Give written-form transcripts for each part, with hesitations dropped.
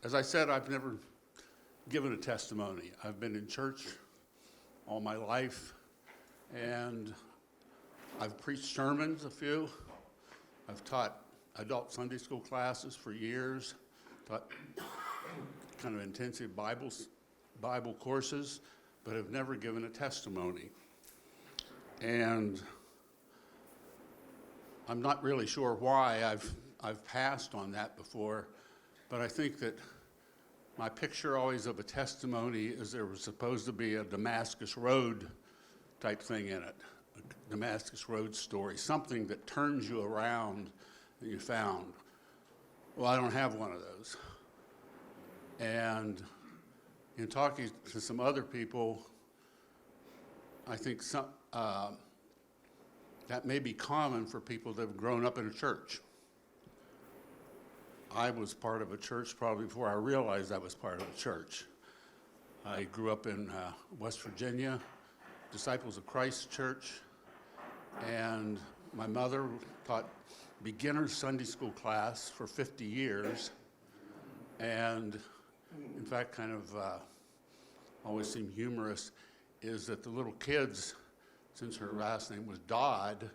As I said, I've never given a testimony. I've been in church all my life, and I've preached sermons, a few. I've taught adult Sunday school classes for years, taught kind of intensive Bible courses, but have never given a testimony. And I'm not really sure why I've passed on that before, but I think that my picture always of a testimony is there was supposed to be a Damascus Road type thing in it, a Damascus Road story, something that turns you around that you found. Well, I don't have one of those. And in talking to some other people, I think that may be common for people that have grown up in a church. I was part of a church probably before I realized I was part of a church. I grew up in West Virginia, Disciples of Christ Church, and my mother taught beginner Sunday school class for 50 years, and in fact, kind of always seemed humorous, is that the little kids, since her last name was Dodd,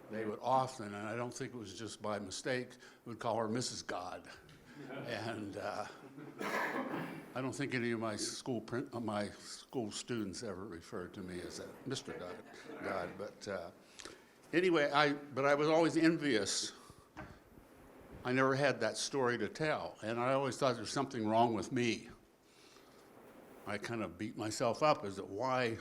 they would often, and I don't think it was just by mistake, would call her Mrs. God. And I don't think any of my school students ever referred to me as Mr. God. But anyway, I was always envious. I never had that story to tell, and I always thought there's something wrong with me. I kind of beat myself up as to why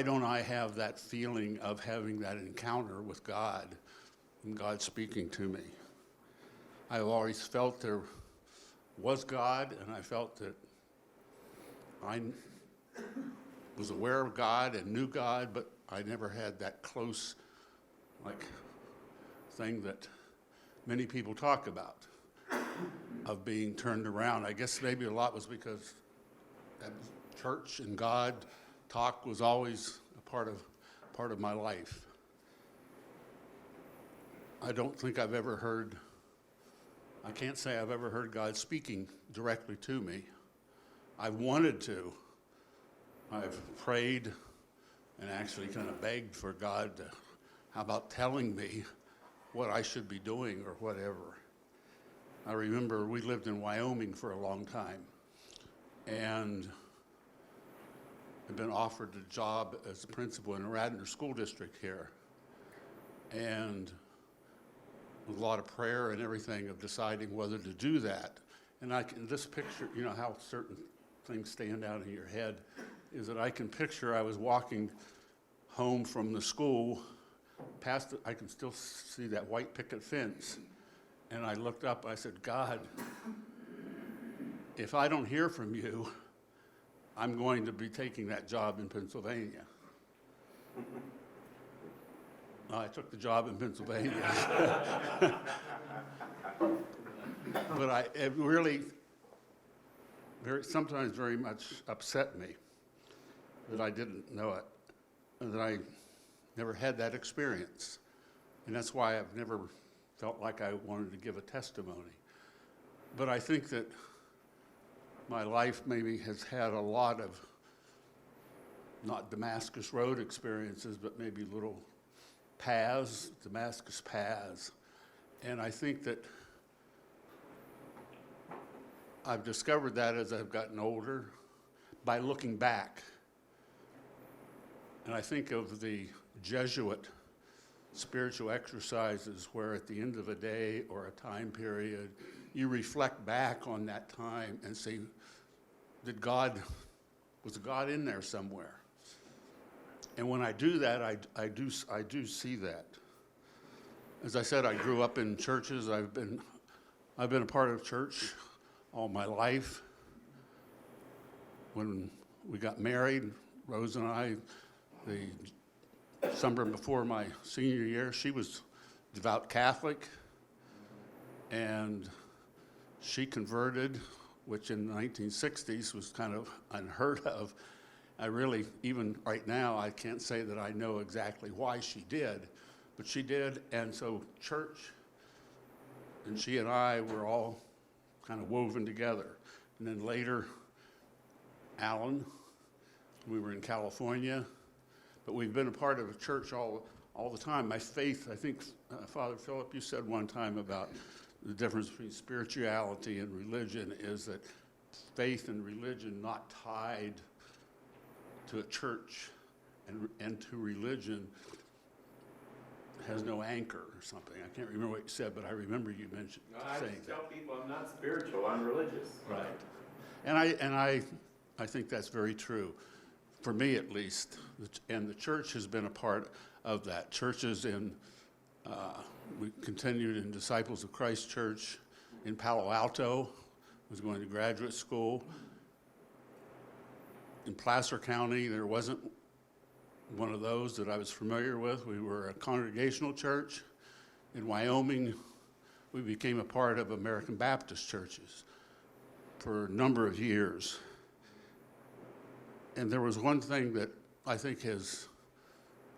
don't I have that feeling of having that encounter with God and God speaking to me? I've always felt there was God, and I felt that I was aware of God and knew God, but I never had that close, thing that many people talk about, of being turned around. I guess maybe a lot was because that church and God talk was always a part of my life. I don't think I can't say I've ever heard God speaking directly to me. I've wanted to. I've prayed and actually kind of begged for God to, how about telling me what I should be doing or whatever. I remember we lived in Wyoming for a long time, and I've been offered a job as a principal in a Radnor school district here. And with a lot of prayer and everything of deciding whether to do that. And this picture, you know how certain things stand out in your head, is that I can picture I was walking home from the school, I can still see that white picket fence. And I looked up, I said, God, if I don't hear from you, I'm going to be taking that job in Pennsylvania. I took the job in Pennsylvania. But it really, sometimes very much upset me that I didn't know it, and that I never had that experience. And that's why I've never felt like I wanted to give a testimony. But I think that my life maybe has had a lot of, not Damascus Road experiences, but maybe little paths, Damascus paths. And I think that I've discovered that as I've gotten older by looking back. And I think of the Jesuit spiritual exercises where at the end of a day or a time period, you reflect back on that time and say, was God in there somewhere? And when I do that, I do see that. As I said, I grew up in churches. I've been a part of church all my life. When we got married, Rose and I, the summer before my senior year, she was devout Catholic, and she converted, which in the 1960s was kind of unheard of. I really, even right now, I can't say that I know exactly why she did, but she did, and so church, and she and I were all kind of woven together. And then later, Alan, we were in California, but we've been a part of a church all the time. My faith, I think, Father Philip, you said one time about the difference between spirituality and religion is that faith and religion not tied to a church and to religion has no anchor or something. I can't remember what you said, but I remember you mentioned saying that. I tell people I'm not spiritual, I'm religious. Right. And I think that's very true, for me at least. And the church has been a part of that. Churches we continued in Disciples of Christ Church in Palo Alto, was going to graduate school. In Placer County, there wasn't one of those that I was familiar with. We were a congregational church. In Wyoming, we became a part of American Baptist churches for a number of years. And there was one thing that I think has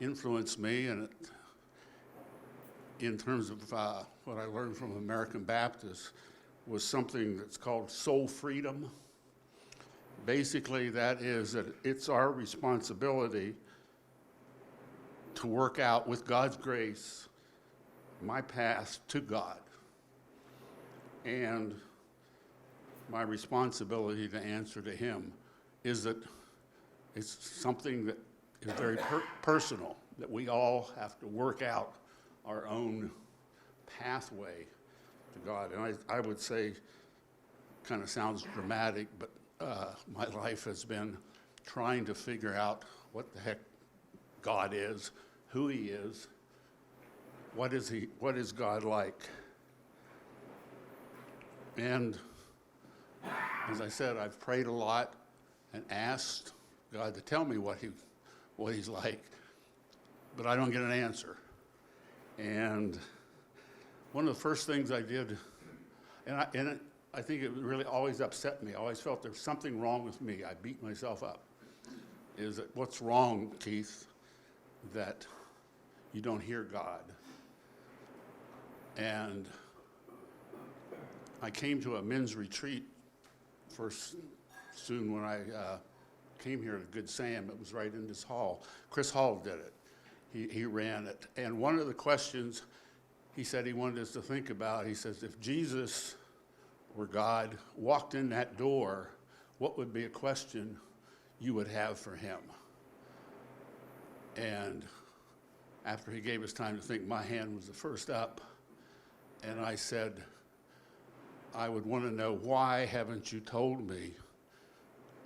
influenced me, and in terms of what I learned from American Baptist, was something that's called soul freedom. Basically, that is that it's our responsibility to work out with God's grace my path to God, and my responsibility to answer to Him is that it's something that is very personal, that we all have to work out our own pathway to God. And I would say, kind of sounds dramatic, but my life has been trying to figure out what the heck God is, who He is, what is God like? And as I said, I've prayed a lot and asked God to tell me what He's like, but I don't get an answer. And one of the first things I did, and I think it really always upset me. I always felt there's something wrong with me. I beat myself up. Is that what's wrong, Keith, that you don't hear God? And I came to a men's retreat first soon when I came here to Good Sam. It was right in this hall. Chris Hall did it. He ran it. And one of the questions he said he wanted us to think about, he says, if Jesus or God walked in that door, what would be a question you would have for Him? And after he gave us time to think, my hand was the first up. And I said, I would want to know, why haven't you told me,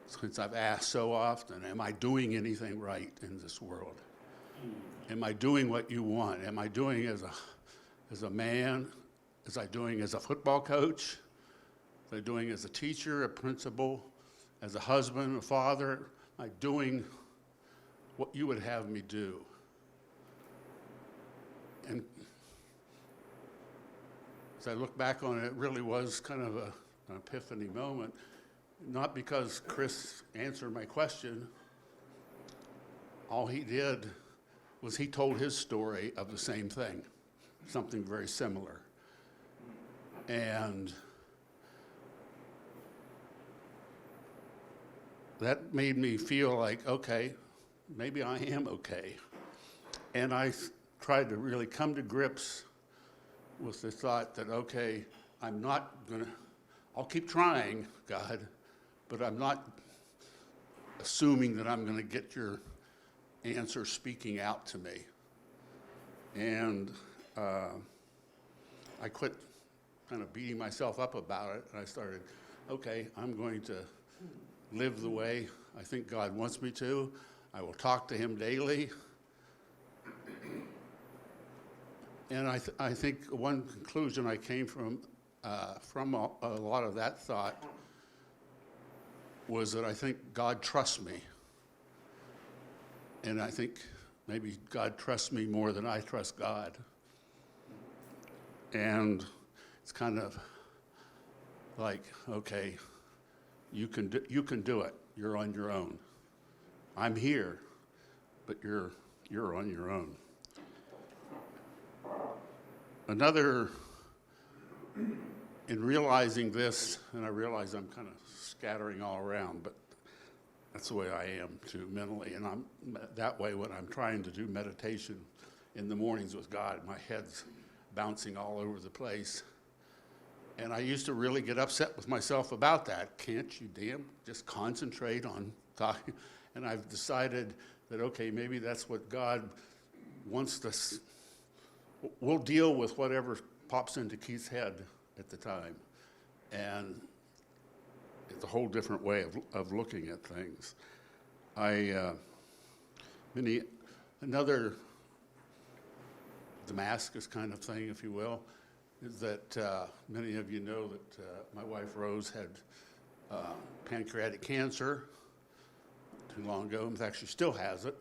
since I've asked so often, am I doing anything right in this world? Am I doing what you want? Am I doing as a man? Am I doing as a football coach? Am I doing as a teacher, a principal, as a husband, a father? Am I doing what you would have me do? And as I look back on it, it really was kind of an epiphany moment, not because Chris answered my question. All he did was he told his story of the same thing, something very similar. And that made me feel like, okay, maybe I am okay. And I tried to really come to grips with the thought that, okay, I'll keep trying, God, but I'm not assuming that I'm gonna get your answer speaking out to me. And I quit kind of beating myself up about it, and I started, okay, I'm going to live the way I think God wants me to. I will talk to Him daily. And I think one conclusion I came from a lot of that thought was that I think God trusts me. And I think maybe God trusts me more than I trust God. And it's kind of like, okay, you can do it. You're on your own. I'm here, but you're on your own. Another in realizing this, and I realize I'm kind of scattering all around, but that's the way I am too mentally. And I'm that way when I'm trying to do meditation in the mornings with God. My head's bouncing all over the place. And I used to really get upset with myself about that. Can't you just concentrate on talking? And I've decided that, okay, maybe that's what God wants us. We'll deal with whatever pops into Keith's head at the time. And it's a whole different way of looking at things. Another Damascus kind of thing, if you will, is that many of you know that my wife Rose had pancreatic cancer too long ago. In fact, she still has it.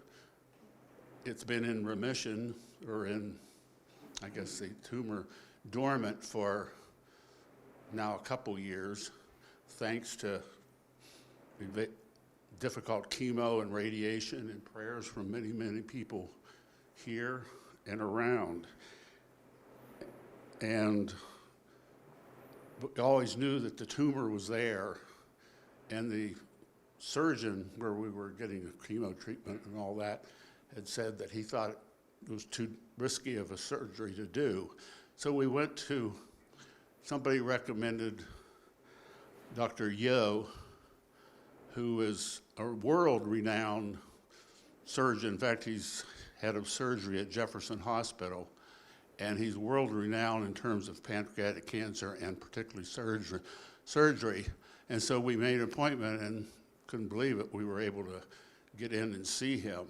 It's been in remission, or in, I guess, the tumor dormant for now a couple years, thanks to difficult chemo and radiation and prayers from many, many people here and around. And we always knew that the tumor was there, and the surgeon where we were getting the chemo treatment and all that had said that he thought it was too risky of a surgery to do. So we went to, somebody recommended Dr. Yo, who is a world-renowned surgeon. In fact, he's head of surgery at Jefferson Hospital, and he's world-renowned in terms of pancreatic cancer and particularly surgery. And so we made an appointment and couldn't believe it. We were able to get in and see him.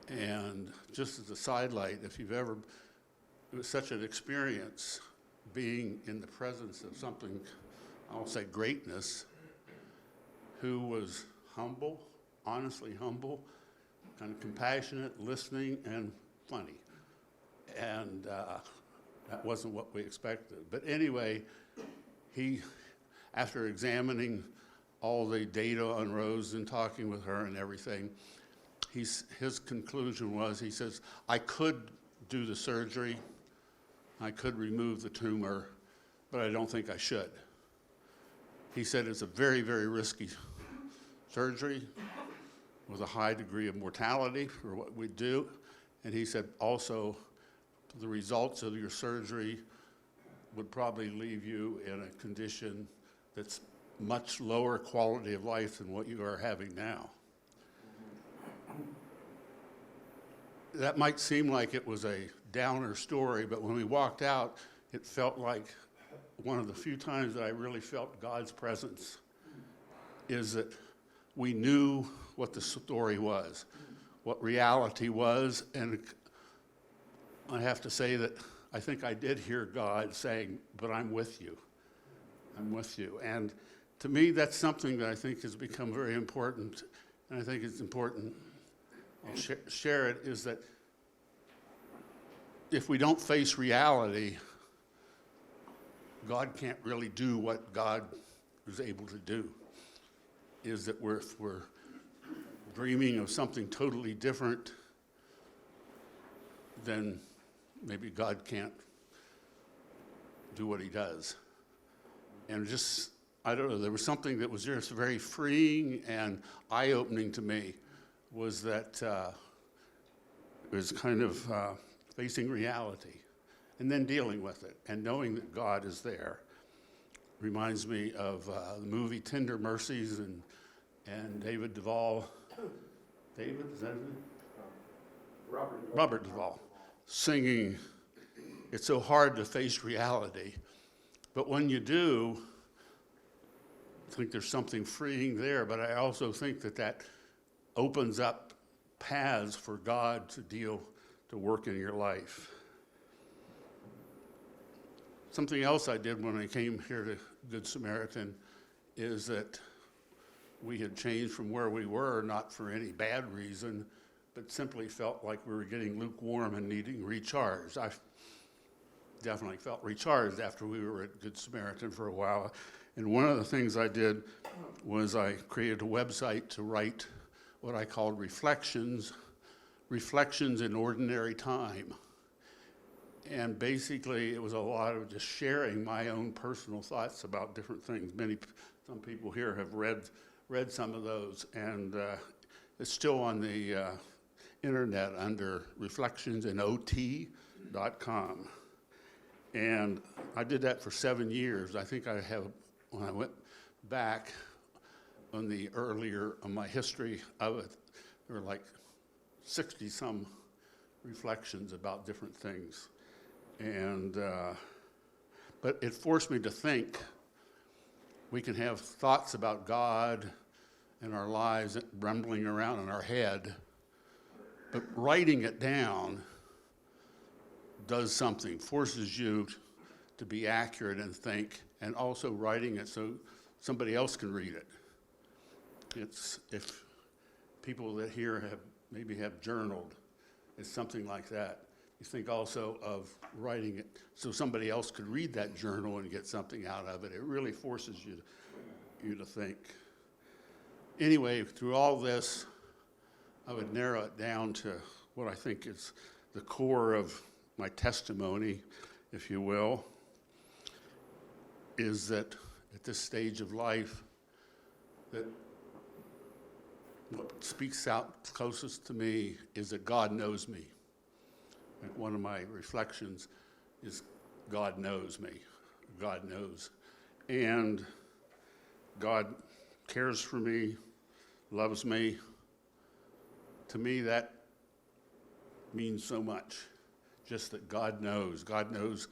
And just as a sidelight, if you've ever, it was such an experience being in the presence of something, I'll say greatness, who was humble, honestly humble, kind of compassionate, listening, and funny. And that wasn't what we expected. But anyway, he, after examining all the data on Rose and talking with her and everything, his conclusion was, he says, I could do the surgery, I could remove the tumor, but I don't think I should. He said it's a very, very risky surgery with a high degree of mortality for what we do. And he said also the results of your surgery would probably leave you in a condition that's much lower quality of life than what you are having now. That might seem like it was a downer story, but when we walked out, it felt like one of the few times that I really felt God's presence is that we knew what the story was, what reality was, and I have to say that I think I did hear God saying, but I'm with you. I'm with you. And to me, that's something that I think has become very important, and I think it's important, I'll share it, is that if we don't face reality, God can't really do what God is able to do. Is that if we're dreaming of something totally different, then maybe God can't do what he does. And just, I don't know, there was something that was just very freeing and eye-opening to me, was that it was kind of facing reality and then dealing with it and knowing that God is there. Reminds me of the movie Tender Mercies and David Duvall. David, is that his name? Robert Duvall singing, it's so hard to face reality. But when you do, I think there's something freeing there, but I also think that opens up paths for God to work in your life. Something else I did when I came here to Good Samaritan is that we had changed from where we were, not for any bad reason, but simply felt like we were getting lukewarm and needing recharged. I definitely felt recharged after we were at Good Samaritan for a while. And one of the things I did was I created a website to write what I called reflections in ordinary time. And basically, it was a lot of just sharing my own personal thoughts about different things. Some people here have read some of those, and it's still on the internet under reflectionsandot.com. And I did that for 7 years. I think when I went back on the earlier, on my history of it, there were like 60-some reflections about different things. And, but it forced me to think. We can have thoughts about God and our lives rumbling around in our head, but writing it down does something, forces you to be accurate and think, and also writing it so somebody else can read it. It's, if people that here maybe have journaled, it's something like that. You think also of writing it so somebody else could read that journal and get something out of it. It really forces you to think. Anyway, through all this, I would narrow it down to what I think is the core of my testimony, if you will, is that at this stage of life, that what speaks out closest to me is that God knows me. Like one of my reflections is God knows me. God knows. And God cares for me, loves me. To me, that means so much. Just that God knows. God knows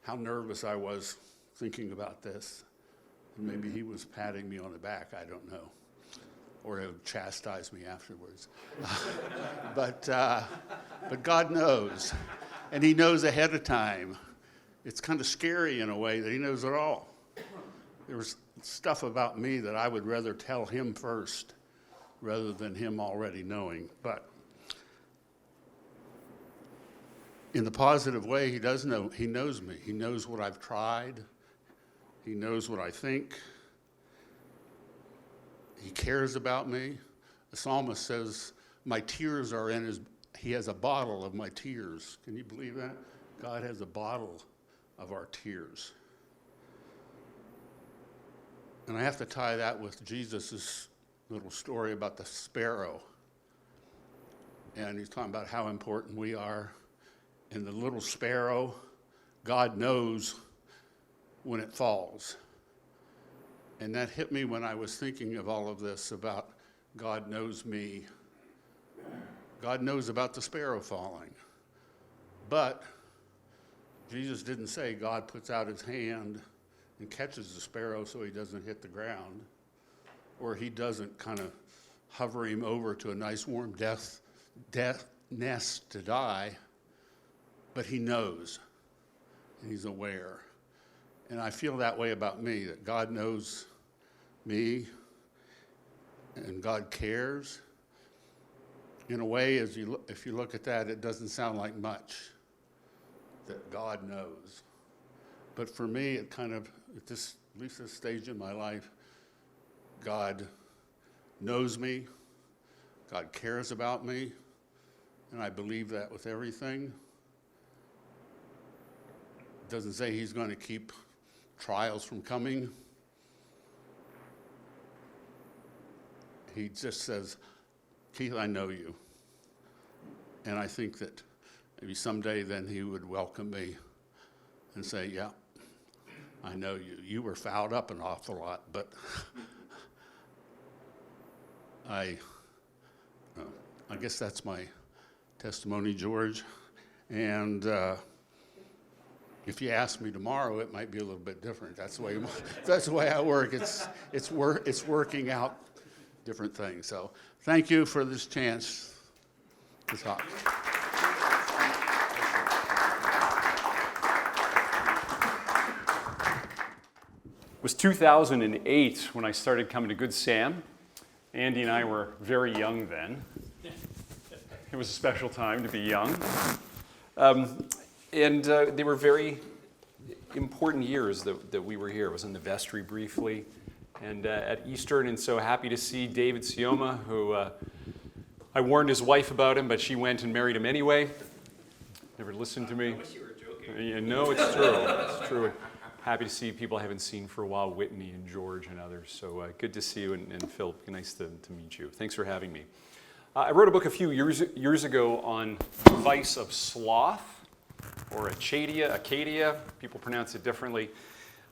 how nervous I was thinking about this. And maybe he was patting me on the back, I don't know. Or he would chastise me afterwards. But God knows. And he knows ahead of time. It's kind of scary in a way that he knows it all. There's stuff about me that I would rather tell him first rather than him already knowing. But in the positive way, he does know. He knows me. He knows what I've tried. He knows what I think. He cares about me. The psalmist says, my tears are in his, he has a bottle of my tears. Can you believe that? God has a bottle of our tears. And I have to tie that with Jesus' little story about the sparrow. And he's talking about how important we are. And the little sparrow, God knows when it falls. And that hit me when I was thinking of all of this about God knows me. God knows about the sparrow falling. But Jesus didn't say God puts out his hand and catches the sparrow so he doesn't hit the ground, or he doesn't kind of hover him over to a nice warm death nest to die, but he knows and he's aware. And I feel that way about me, that God knows me and God cares. In a way, if you look at that, it doesn't sound like much, that God knows. But for me, it kind of, at least this stage in my life, God knows me, God cares about me, and I believe that with everything. It doesn't say he's going to keep trials from coming. He just says, Keith, I know you. And I think that maybe someday then he would welcome me and say, yeah, I know you. You were fouled up an awful lot, but I guess that's my testimony, George. And if you ask me tomorrow, it might be a little bit different. That's the way I work. It's working out different things. So thank you for this chance to talk. It was 2008 when I started coming to Good Sam. Andy and I were very young then. It was a special time to be young. And they were very important years that we were here. I was in the vestry briefly and at Eastern, and so happy to see David Sioma, who I warned his wife about him, but she went and married him anyway. Never listened to me. I wish you were Yeah, no, it's true. It's true. Happy to see people I haven't seen for a while, Whitney and George and others. So good to see you, and Phil, nice to meet you. Thanks for having me. I wrote a book a few years ago on the vice of sloth, or Acadia, people pronounce it differently.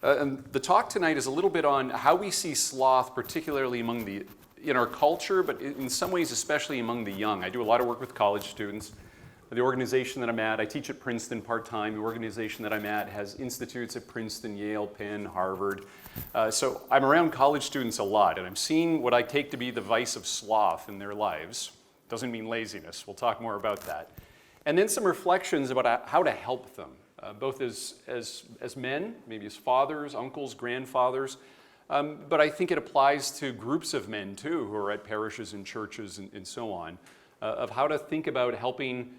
And the talk tonight is a little bit on how we see sloth, particularly in our culture, but in some ways especially among the young. I do a lot of work with college students. The organization that I'm at, I teach at Princeton part-time. The organization that I'm at has institutes at Princeton, Yale, Penn, Harvard. So I'm around college students a lot, and I'm seeing what I take to be the vice of sloth in their lives. Doesn't mean laziness. We'll talk more about that. And then some reflections about how to help them, both as men, maybe as fathers, uncles, grandfathers. But I think it applies to groups of men, too, who are at parishes and churches and so on, of how to think about helping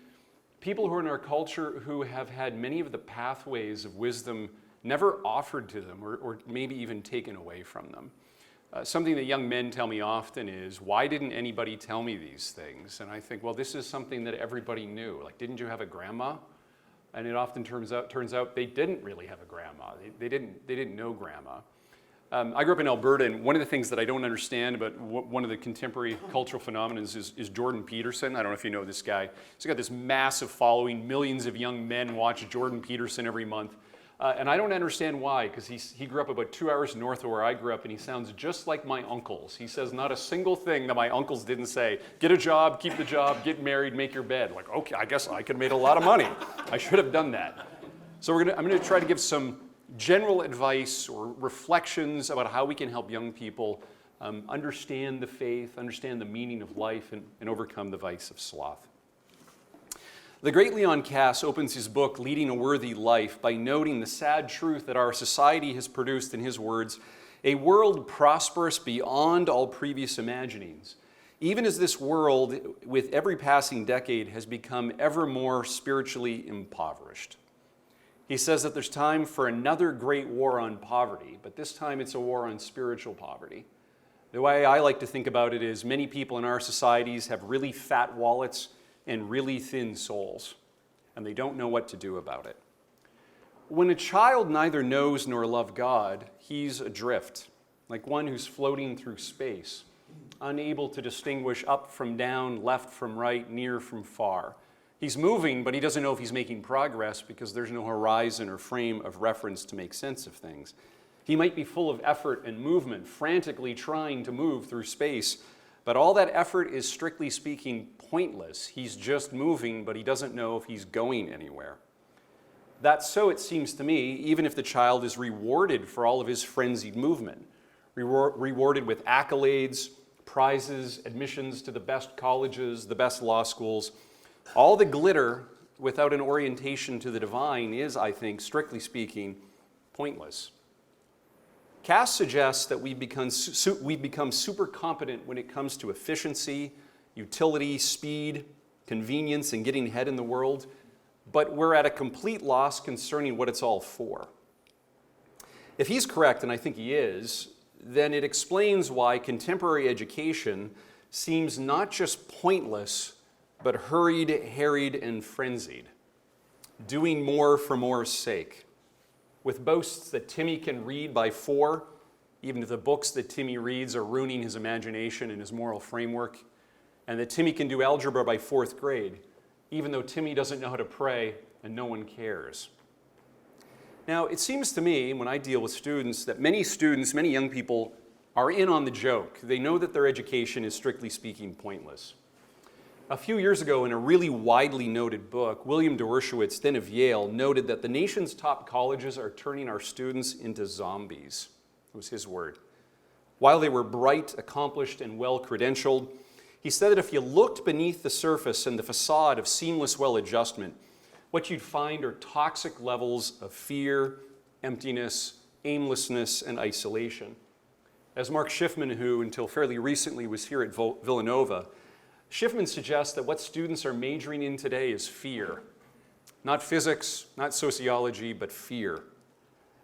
people who are in our culture who have had many of the pathways of wisdom never offered to them or maybe even taken away from them. Something that young men tell me often is, why didn't anybody tell me these things? And I think, well, this is something that everybody knew. Like, didn't you have a grandma? And it often turns out they didn't really have a grandma. They didn't know grandma. I grew up in Alberta, and one of the things that I don't understand about one of the contemporary cultural phenomena is Jordan Peterson. I don't know if you know this guy. He's got this massive following. Millions of young men watch Jordan Peterson every month. And I don't understand why, because he grew up about 2 hours north of where I grew up, and he sounds just like my uncles. He says not a single thing that my uncles didn't say. Get a job, keep the job, get married, make your bed. Like, okay, I guess I could have made a lot of money. I should have done that. So I'm going to try to give some general advice or reflections about how we can help young people understand the faith, understand the meaning of life, and overcome the vice of sloth. The great Leon Cass opens his book, Leading a Worthy Life, by noting the sad truth that our society has produced, in his words, a world prosperous beyond all previous imaginings, even as this world, with every passing decade, has become ever more spiritually impoverished. He says that there's time for another great war on poverty, but this time it's a war on spiritual poverty. The way I like to think about it is many people in our societies have really fat wallets and really thin souls, and they don't know what to do about it. When a child neither knows nor loves God, he's adrift, like one who's floating through space, unable to distinguish up from down, left from right, near from far. He's moving, but he doesn't know if he's making progress because there's no horizon or frame of reference to make sense of things. He might be full of effort and movement, frantically trying to move through space, but all that effort is, strictly speaking, pointless. He's just moving, but he doesn't know if he's going anywhere. That's so, it seems to me, even if the child is rewarded for all of his frenzied movement, rewarded with accolades, prizes, admissions to the best colleges, the best law schools. All the glitter without an orientation to the divine is, I think, strictly speaking, pointless. Cass suggests that we've become super competent when it comes to efficiency, utility, speed, convenience, and getting ahead in the world, but we're at a complete loss concerning what it's all for. If he's correct, and I think he is, then it explains why contemporary education seems not just pointless, but hurried, harried, and frenzied, doing more for more's sake. With boasts that Timmy can read by 4, even if the books that Timmy reads are ruining his imagination and his moral framework, and that Timmy can do algebra by 4th grade, even though Timmy doesn't know how to pray and no one cares. Now, it seems to me, when I deal with students, that many young people, are in on the joke. They know that their education is, strictly speaking, pointless. A few years ago, in a really widely noted book, William Dershowitz, then of Yale, noted that the nation's top colleges are turning our students into zombies. It was his word. While they were bright, accomplished, and well-credentialed, he said that if you looked beneath the surface and the facade of seamless well-adjustment, what you'd find are toxic levels of fear, emptiness, aimlessness, and isolation. As Mark Schiffman, who until fairly recently was here at Villanova, Schiffman suggests that what students are majoring in today is fear. Not physics, not sociology, but fear.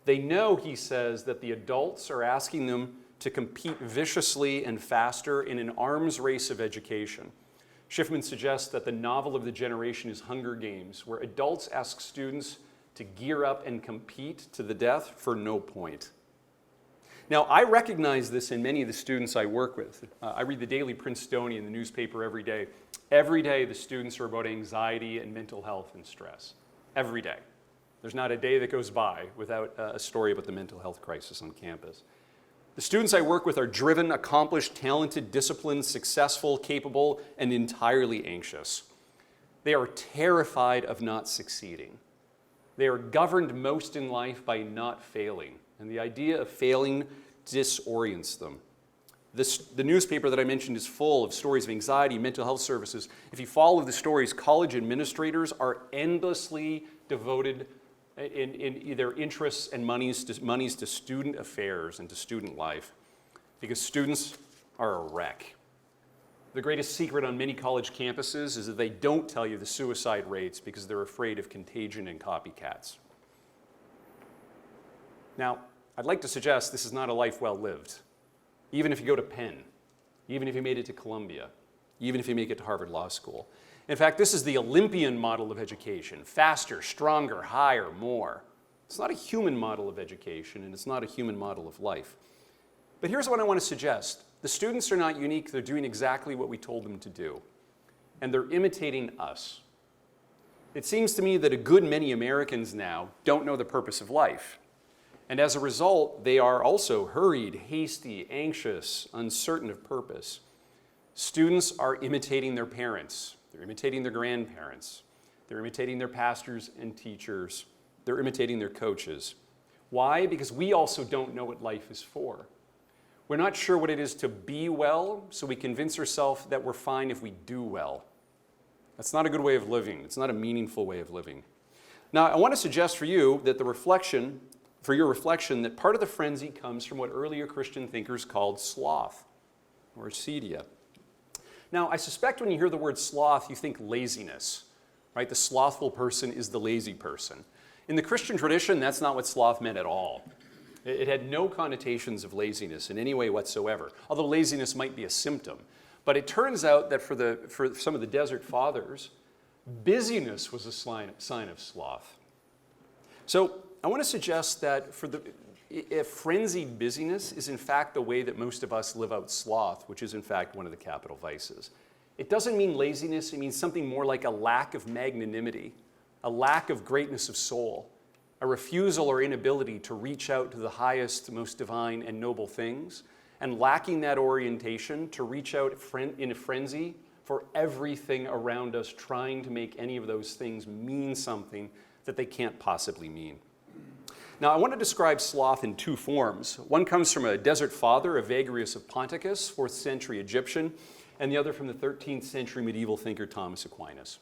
They know, he says, that the adults are asking them to compete viciously and faster in an arms race of education. Schiffman suggests that the novel of the generation is Hunger Games, where adults ask students to gear up and compete to the death for no point. Now, I recognize this in many of the students I work with. I read the Daily Princetonian, the newspaper, every day. Every day, the students are about anxiety and mental health and stress. Every day. There's not a day that goes by without a story about the mental health crisis on campus. The students I work with are driven, accomplished, talented, disciplined, successful, capable, and entirely anxious. They are terrified of not succeeding. They are governed most in life by not failing, and the idea of failing disorients them. The newspaper that I mentioned is full of stories of anxiety, mental health services. If you follow the stories, college administrators are endlessly devoted in their interests and monies to student affairs and to student life, because students are a wreck. The greatest secret on many college campuses is that they don't tell you the suicide rates because they're afraid of contagion and copycats. Now, I'd like to suggest this is not a life well lived. Even if you go to Penn, even if you made it to Columbia, even if you make it to Harvard Law School. In fact, this is the Olympian model of education: faster, stronger, higher, more. It's not a human model of education, and it's not a human model of life. But here's what I want to suggest. The students are not unique. They're doing exactly what we told them to do. And they're imitating us. It seems to me that a good many Americans now don't know the purpose of life. And as a result, they are also hurried, hasty, anxious, uncertain of purpose. Students are imitating their parents. They're imitating their grandparents. They're imitating their pastors and teachers. They're imitating their coaches. Why? Because we also don't know what life is for. We're not sure what it is to be well, so we convince ourselves that we're fine if we do well. That's not a good way of living. It's not a meaningful way of living. Now, I want to suggest for you that for your reflection, that part of the frenzy comes from what earlier Christian thinkers called sloth, or acedia. Now, I suspect when you hear the word sloth, you think laziness, right? The slothful person is the lazy person. In the Christian tradition, that's not what sloth meant at all. It had no connotations of laziness in any way whatsoever, although laziness might be a symptom. But it turns out that for some of the desert fathers, busyness was a sign of sloth. So I want to suggest that if frenzied busyness is in fact the way that most of us live out sloth, which is in fact one of the capital vices. It doesn't mean laziness. It means something more like a lack of magnanimity, a lack of greatness of soul, a refusal or inability to reach out to the highest, most divine and noble things, and lacking that orientation to reach out in a frenzy for everything around us, trying to make any of those things mean something that they can't possibly mean. Now, I want to describe sloth in two forms. One comes from a desert father, Evagrius of Ponticus, 4th century Egyptian, and the other from the 13th century medieval thinker Thomas Aquinas.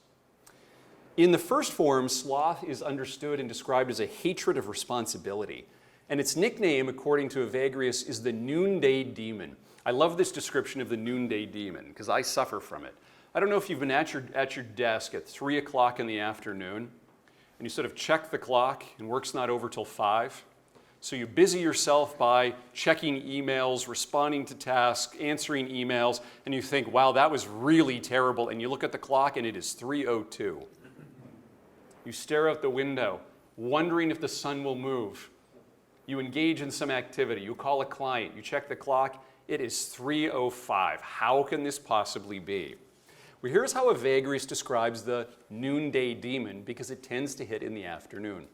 In the first form, sloth is understood and described as a hatred of responsibility. And its nickname, according to Evagrius, is the noonday demon. I love this description of the noonday demon because I suffer from it. I don't know if you've been at your desk at 3 o'clock in the afternoon and you sort of check the clock and work's not over till 5. So you busy yourself by checking emails, responding to tasks, answering emails, and you think, wow, that was really terrible. And you look at the clock and it is 3:02. You stare out the window, wondering if the sun will move. You engage in some activity. You call a client. You check the clock. It is 3:05. How can this possibly be? Well, here's how Evagrius describes the noonday demon, because it tends to hit in the afternoon.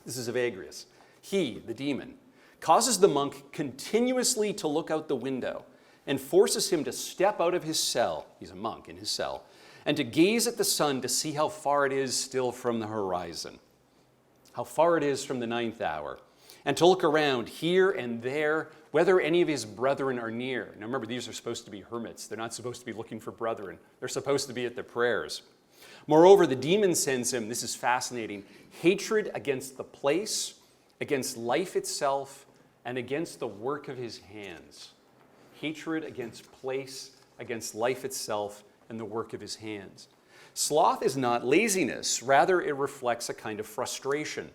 This is Evagrius. He, the demon, causes the monk continuously to look out the window and forces him to step out of his cell, he's a monk in his cell, and to gaze at the sun to see how far it is still from the horizon, how far it is from the 9th hour, and to look around here and there, whether any of his brethren are near. Now remember, these are supposed to be hermits. They're not supposed to be looking for brethren. They're supposed to be at their prayers. Moreover, the demon sends him, this is fascinating, hatred against the place, against life itself, and against the work of his hands. Hatred against place, against life itself, and the work of his hands. Sloth is not laziness. Rather, it reflects a kind of frustration,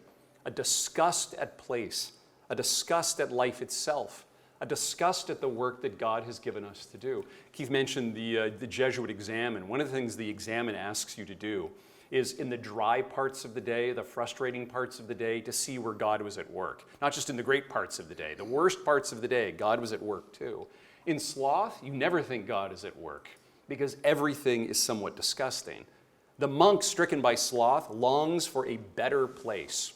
a disgust at place, a disgust at life itself, a disgust at the work that God has given us to do. Keith mentioned the Jesuit examen. One of the things the examen asks you to do is in the dry parts of the day, the frustrating parts of the day, to see where God was at work. Not just in the great parts of the day, the worst parts of the day, God was at work too. In sloth, you never think God is at work because everything is somewhat disgusting. The monk stricken by sloth longs for a better place.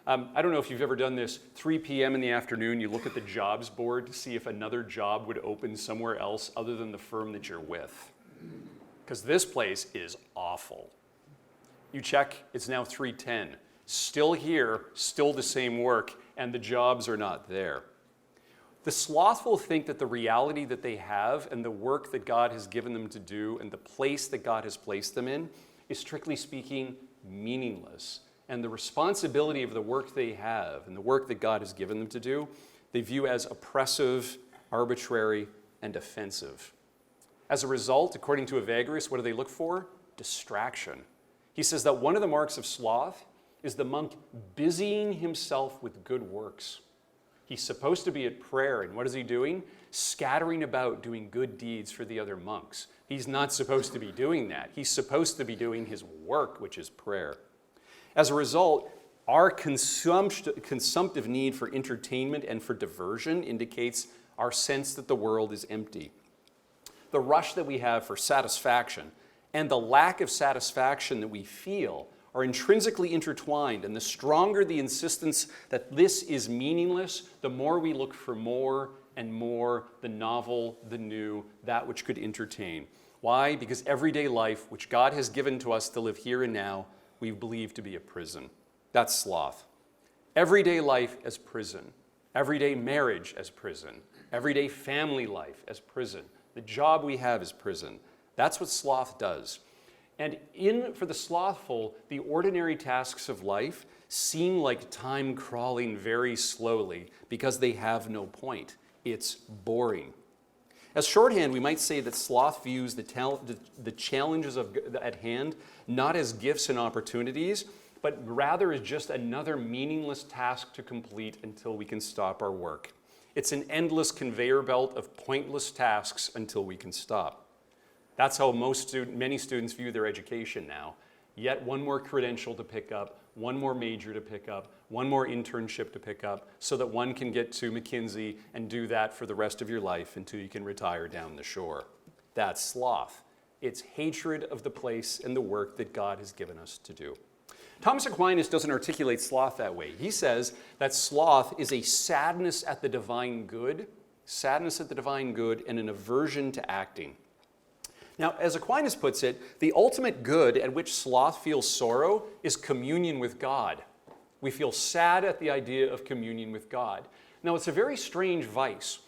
I don't know if you've ever done this. 3 p.m. in the afternoon, you look at the jobs board to see if another job would open somewhere else other than the firm that you're with. Because this place is awful. You check, it's now 3:10. Still here, still the same work, and the jobs are not there. The slothful think that the reality that they have and the work that God has given them to do and the place that God has placed them in is, strictly speaking, meaningless. And the responsibility of the work they have and the work that God has given them to do, they view as oppressive, arbitrary, and offensive. As a result, according to Evagrius, what do they look for? Distraction. He says that one of the marks of sloth is the monk busying himself with good works. He's supposed to be at prayer, and what is he doing? Scattering about doing good deeds for the other monks. He's not supposed to be doing that. He's supposed to be doing his work, which is prayer. As a result, our consumptive need for entertainment and for diversion indicates our sense that the world is empty. The rush that we have for satisfaction and the lack of satisfaction that we feel are intrinsically intertwined, and the stronger the insistence that this is meaningless, the more we look for more and more, the novel, the new, that which could entertain. Why? Because everyday life, which God has given to us to live here and now, we believe to be a prison. That's sloth. Everyday life as prison. Everyday marriage as prison. Everyday family life as prison. The job we have is prison. That's what sloth does. And for the slothful, the ordinary tasks of life seem like time crawling very slowly because they have no point. It's boring. As shorthand, we might say that sloth views the challenges at hand not as gifts and opportunities, but rather as just another meaningless task to complete until we can stop our work. It's an endless conveyor belt of pointless tasks until we can stop. That's how many students view their education now. Yet one more credential to pick up, one more major to pick up, one more internship to pick up, so that one can get to McKinsey and do that for the rest of your life until you can retire down the shore. That's sloth. It's hatred of the place and the work that God has given us to do. Thomas Aquinas doesn't articulate sloth that way. He says that sloth is a sadness at the divine good, and an aversion to acting. Now, as Aquinas puts it, the ultimate good at which sloth feels sorrow is communion with God. We feel sad at the idea of communion with God. Now, it's a very strange vice.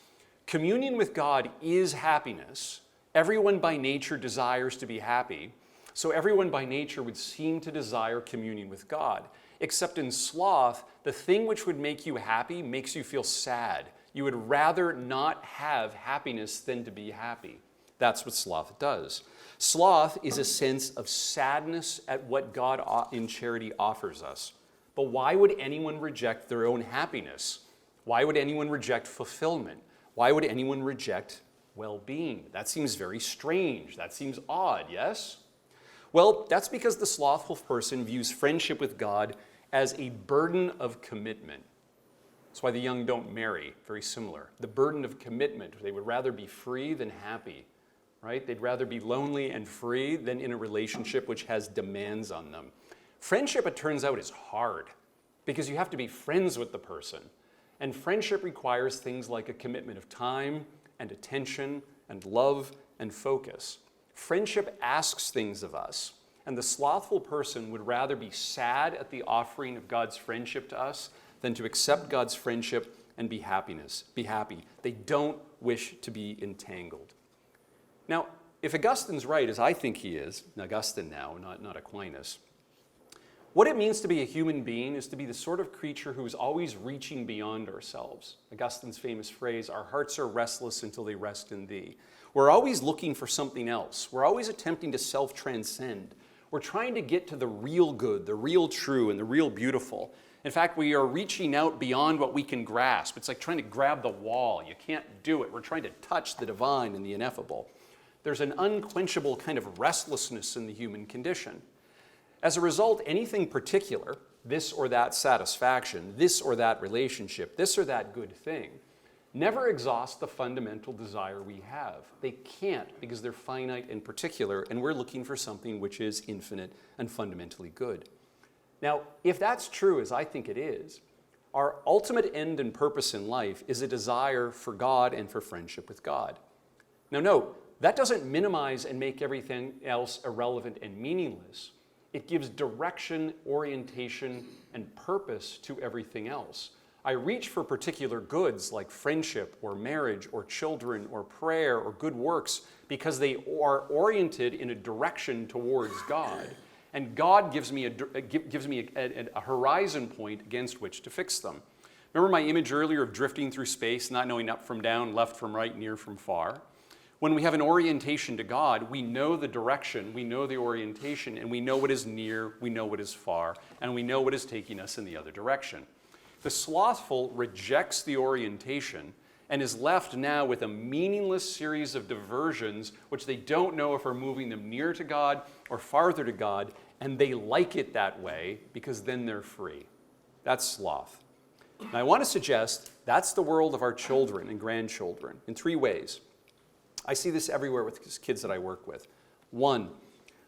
Communion with God is happiness. Everyone by nature desires to be happy, so everyone by nature would seem to desire communion with God. Except in sloth, the thing which would make you happy makes you feel sad. You would rather not have happiness than to be happy. That's what sloth does. Sloth is a sense of sadness at what God in charity offers us. But why would anyone reject their own happiness? Why would anyone reject fulfillment? Why would anyone reject well-being? That seems very strange. That seems odd, yes? Well, that's because the slothful person views friendship with God as a burden of commitment. That's why the young don't marry, very similar. The burden of commitment. They would rather be free than happy. Right? They'd rather be lonely and free than in a relationship which has demands on them. Friendship, it turns out, is hard because you have to be friends with the person. And friendship requires things like a commitment of time and attention and love and focus. Friendship asks things of us. And the slothful person would rather be sad at the offering of God's friendship to us than to accept God's friendship and be happy. They don't wish to be entangled. Now, if Augustine's right, as I think he is, Augustine now, not Aquinas, what it means to be a human being is to be the sort of creature who is always reaching beyond ourselves. Augustine's famous phrase, our hearts are restless until they rest in thee. We're always looking for something else. We're always attempting to self-transcend. We're trying to get to the real good, the real true, and the real beautiful. In fact, we are reaching out beyond what we can grasp. It's like trying to grab the wall. You can't do it. We're trying to touch the divine and the ineffable. There's an unquenchable kind of restlessness in the human condition. As a result, anything particular, this or that satisfaction, this or that relationship, this or that good thing, never exhaust the fundamental desire we have. They can't because they're finite and particular, and we're looking for something which is infinite and fundamentally good. Now, if that's true, as I think it is, our ultimate end and purpose in life is a desire for God and for friendship with God. Now note, that doesn't minimize and make everything else irrelevant and meaningless. It gives direction, orientation, and purpose to everything else. I reach for particular goods like friendship or marriage or children or prayer or good works because they are oriented in a direction towards God. And God gives me a horizon point against which to fix them. Remember my image earlier of drifting through space, not knowing up from down, left from right, near from far? When we have an orientation to God, we know the direction, we know the orientation, and we know what is near, we know what is far, and we know what is taking us in the other direction. The slothful rejects the orientation and is left now with a meaningless series of diversions which they don't know if are moving them near to God or farther to God, and they like it that way because then they're free. That's sloth. Now I want to suggest that's the world of our children and grandchildren in three ways. I see this everywhere with kids that I work with. One,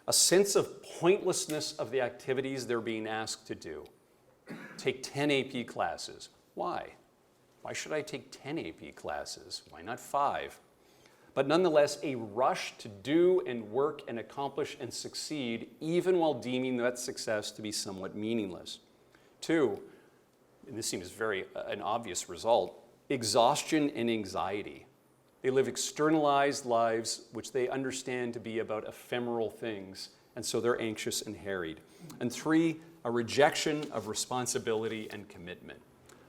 a sense of pointlessness of the activities they're being asked to do. Take 10 AP classes. Why? Why should I take 10 AP classes? Why not 5? But nonetheless, a rush to do and work and accomplish and succeed, even while deeming that success to be somewhat meaningless. 2, and this seems an obvious result, exhaustion and anxiety. They live externalized lives which they understand to be about ephemeral things, and so they're anxious and harried. And 3, a rejection of responsibility and commitment.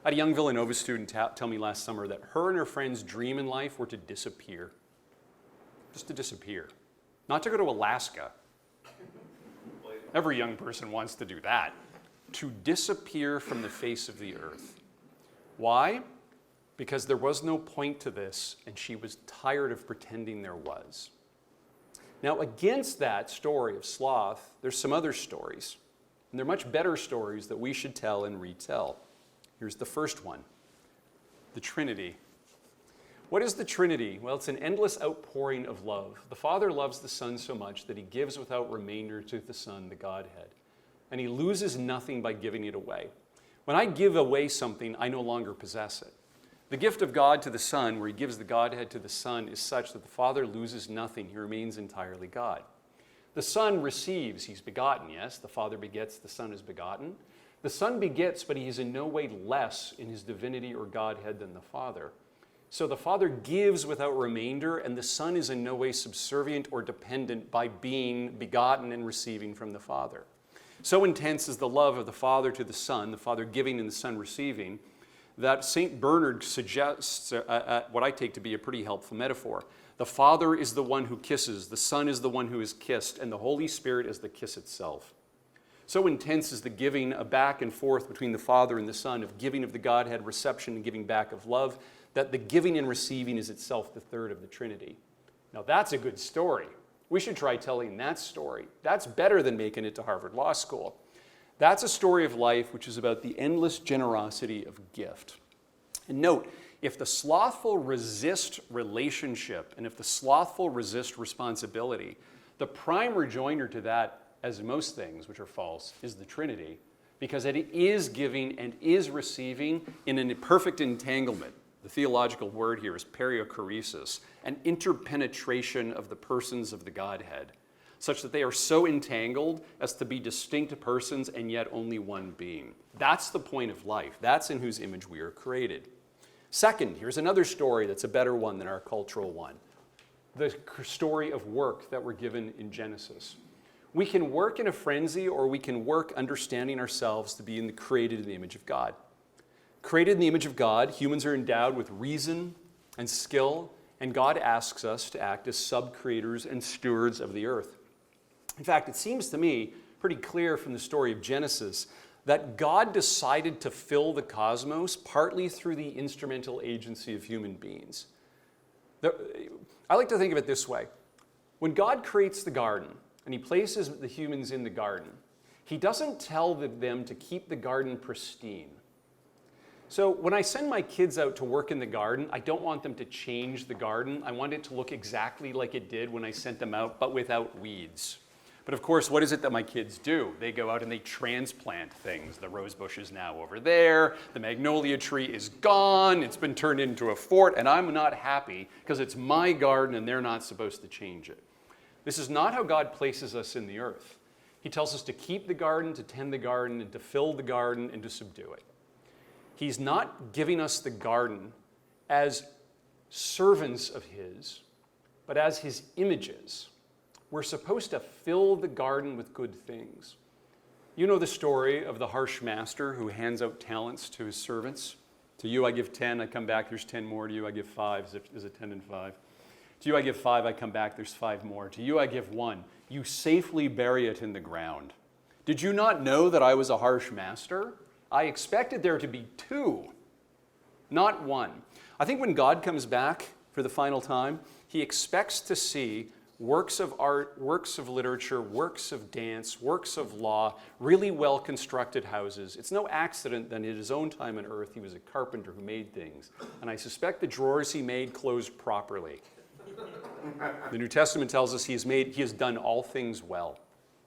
I had a young Villanova student tell me last summer that her and her friends' dream in life were to disappear. Just to disappear. Not to go to Alaska. Every young person wants to do that. To disappear from the face of the earth. Why? Because there was no point to this, and she was tired of pretending there was. Now, against that story of sloth, there's some other stories. And they're much better stories that we should tell and retell. Here's the first one, the Trinity. What is the Trinity? Well, it's an endless outpouring of love. The Father loves the Son so much that he gives without remainder to the Son, the Godhead. And he loses nothing by giving it away. When I give away something, I no longer possess it. The gift of God to the Son, where he gives the Godhead to the Son, is such that the Father loses nothing. He remains entirely God. The Son receives, he's begotten, yes. The Father begets, the Son is begotten. The Son begets, but he is in no way less in his divinity or Godhead than the Father. So the Father gives without remainder, and the Son is in no way subservient or dependent by being begotten and receiving from the Father. So intense is the love of the Father to the Son, the Father giving and the Son receiving, that St. Bernard suggests what I take to be a pretty helpful metaphor. The Father is the one who kisses, the Son is the one who is kissed, and the Holy Spirit is the kiss itself. So intense is the giving, a back and forth between the Father and the Son, of giving of the Godhead, reception and giving back of love, that the giving and receiving is itself the third of the Trinity. Now that's a good story. We should try telling that story. That's better than making it to Harvard Law School. That's a story of life which is about the endless generosity of gift. And note, if the slothful resist relationship and if the slothful resist responsibility, the prime rejoinder to that, as most things which are false, is the Trinity, because it is giving and is receiving in a perfect entanglement. The theological word here is periochoresis, an interpenetration of the persons of the Godhead, such that they are so entangled as to be distinct persons and yet only one being. That's the point of life. That's in whose image we are created. Second, here's another story that's a better one than our cultural one. The story of work that we're given in Genesis. We can work in a frenzy, or we can work understanding ourselves to be created in the image of God. Created in the image of God, humans are endowed with reason and skill, and God asks us to act as sub-creators and stewards of the earth. In fact, it seems to me pretty clear from the story of Genesis that God decided to fill the cosmos partly through the instrumental agency of human beings. I like to think of it this way. When God creates the garden, and he places the humans in the garden, He doesn't tell them to keep the garden pristine. So when I send my kids out to work in the garden, I don't want them to change the garden. I want it to look exactly like it did when I sent them out, but without weeds. But of course, what is it that my kids do? They go out and they transplant things. The rose bush is now over there. The magnolia tree is gone. It's been turned into a fort, and I'm not happy because it's my garden and they're not supposed to change it. This is not how God places us in the earth. He tells us to keep the garden, to tend the garden, and to fill the garden, and to subdue it. He's not giving us the garden as servants of his, but as his images. We're supposed to fill the garden with good things. You know the story of the harsh master who hands out talents to his servants. To you I give 10, I come back, there's 10 more. To you I give 5, there's a 10 and 5. To you I give 5, I come back, there's 5 more. To you I give 1, you safely bury it in the ground. Did you not know that I was a harsh master? I expected there to be 2, not 1. I think when God comes back for the final time, he expects to see works of art, works of literature, works of dance, works of law, really well-constructed houses. It's no accident that in his own time on earth, he was a carpenter who made things. And I suspect the drawers he made closed properly. The New Testament tells us he has done all things well.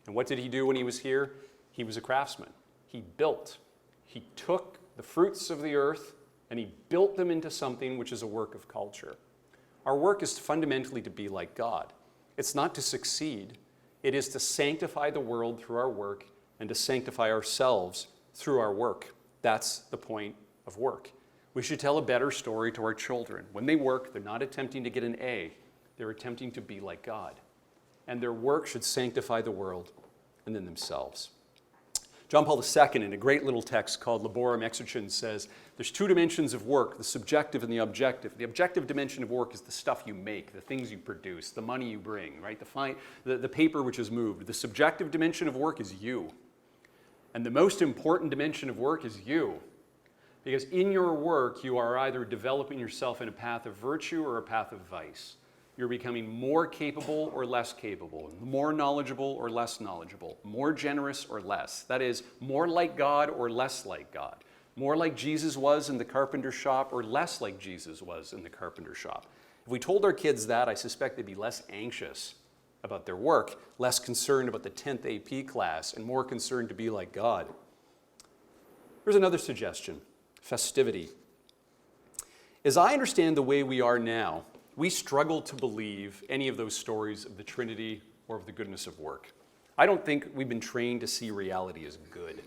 And what did he do when he was here? He was a craftsman. He built. He took the fruits of the earth and he built them into something which is a work of culture. Our work is fundamentally to be like God. It's not to succeed. It is to sanctify the world through our work and to sanctify ourselves through our work. That's the point of work. We should tell a better story to our children. When they work, they're not attempting to get an A. They're attempting to be like God. And their work should sanctify the world and then themselves. John Paul II, in a great little text called Laborem Exercens, says there's 2 dimensions of work, the subjective and the objective. The objective dimension of work is the stuff you make, the things you produce, the money you bring, right? The paper which is moved. The subjective dimension of work is you. And the most important dimension of work is you. Because in your work, you are either developing yourself in a path of virtue or a path of vice. You're becoming more capable or less capable, more knowledgeable or less knowledgeable, more generous or less. That is, more like God or less like God. More like Jesus was in the carpenter shop or less like Jesus was in the carpenter shop. If we told our kids that, I suspect they'd be less anxious about their work, less concerned about the 10th AP class, and more concerned to be like God. Here's another suggestion, festivity. As I understand the way we are now, we struggle to believe any of those stories of the Trinity or of the goodness of work. I don't think we've been trained to see reality as good.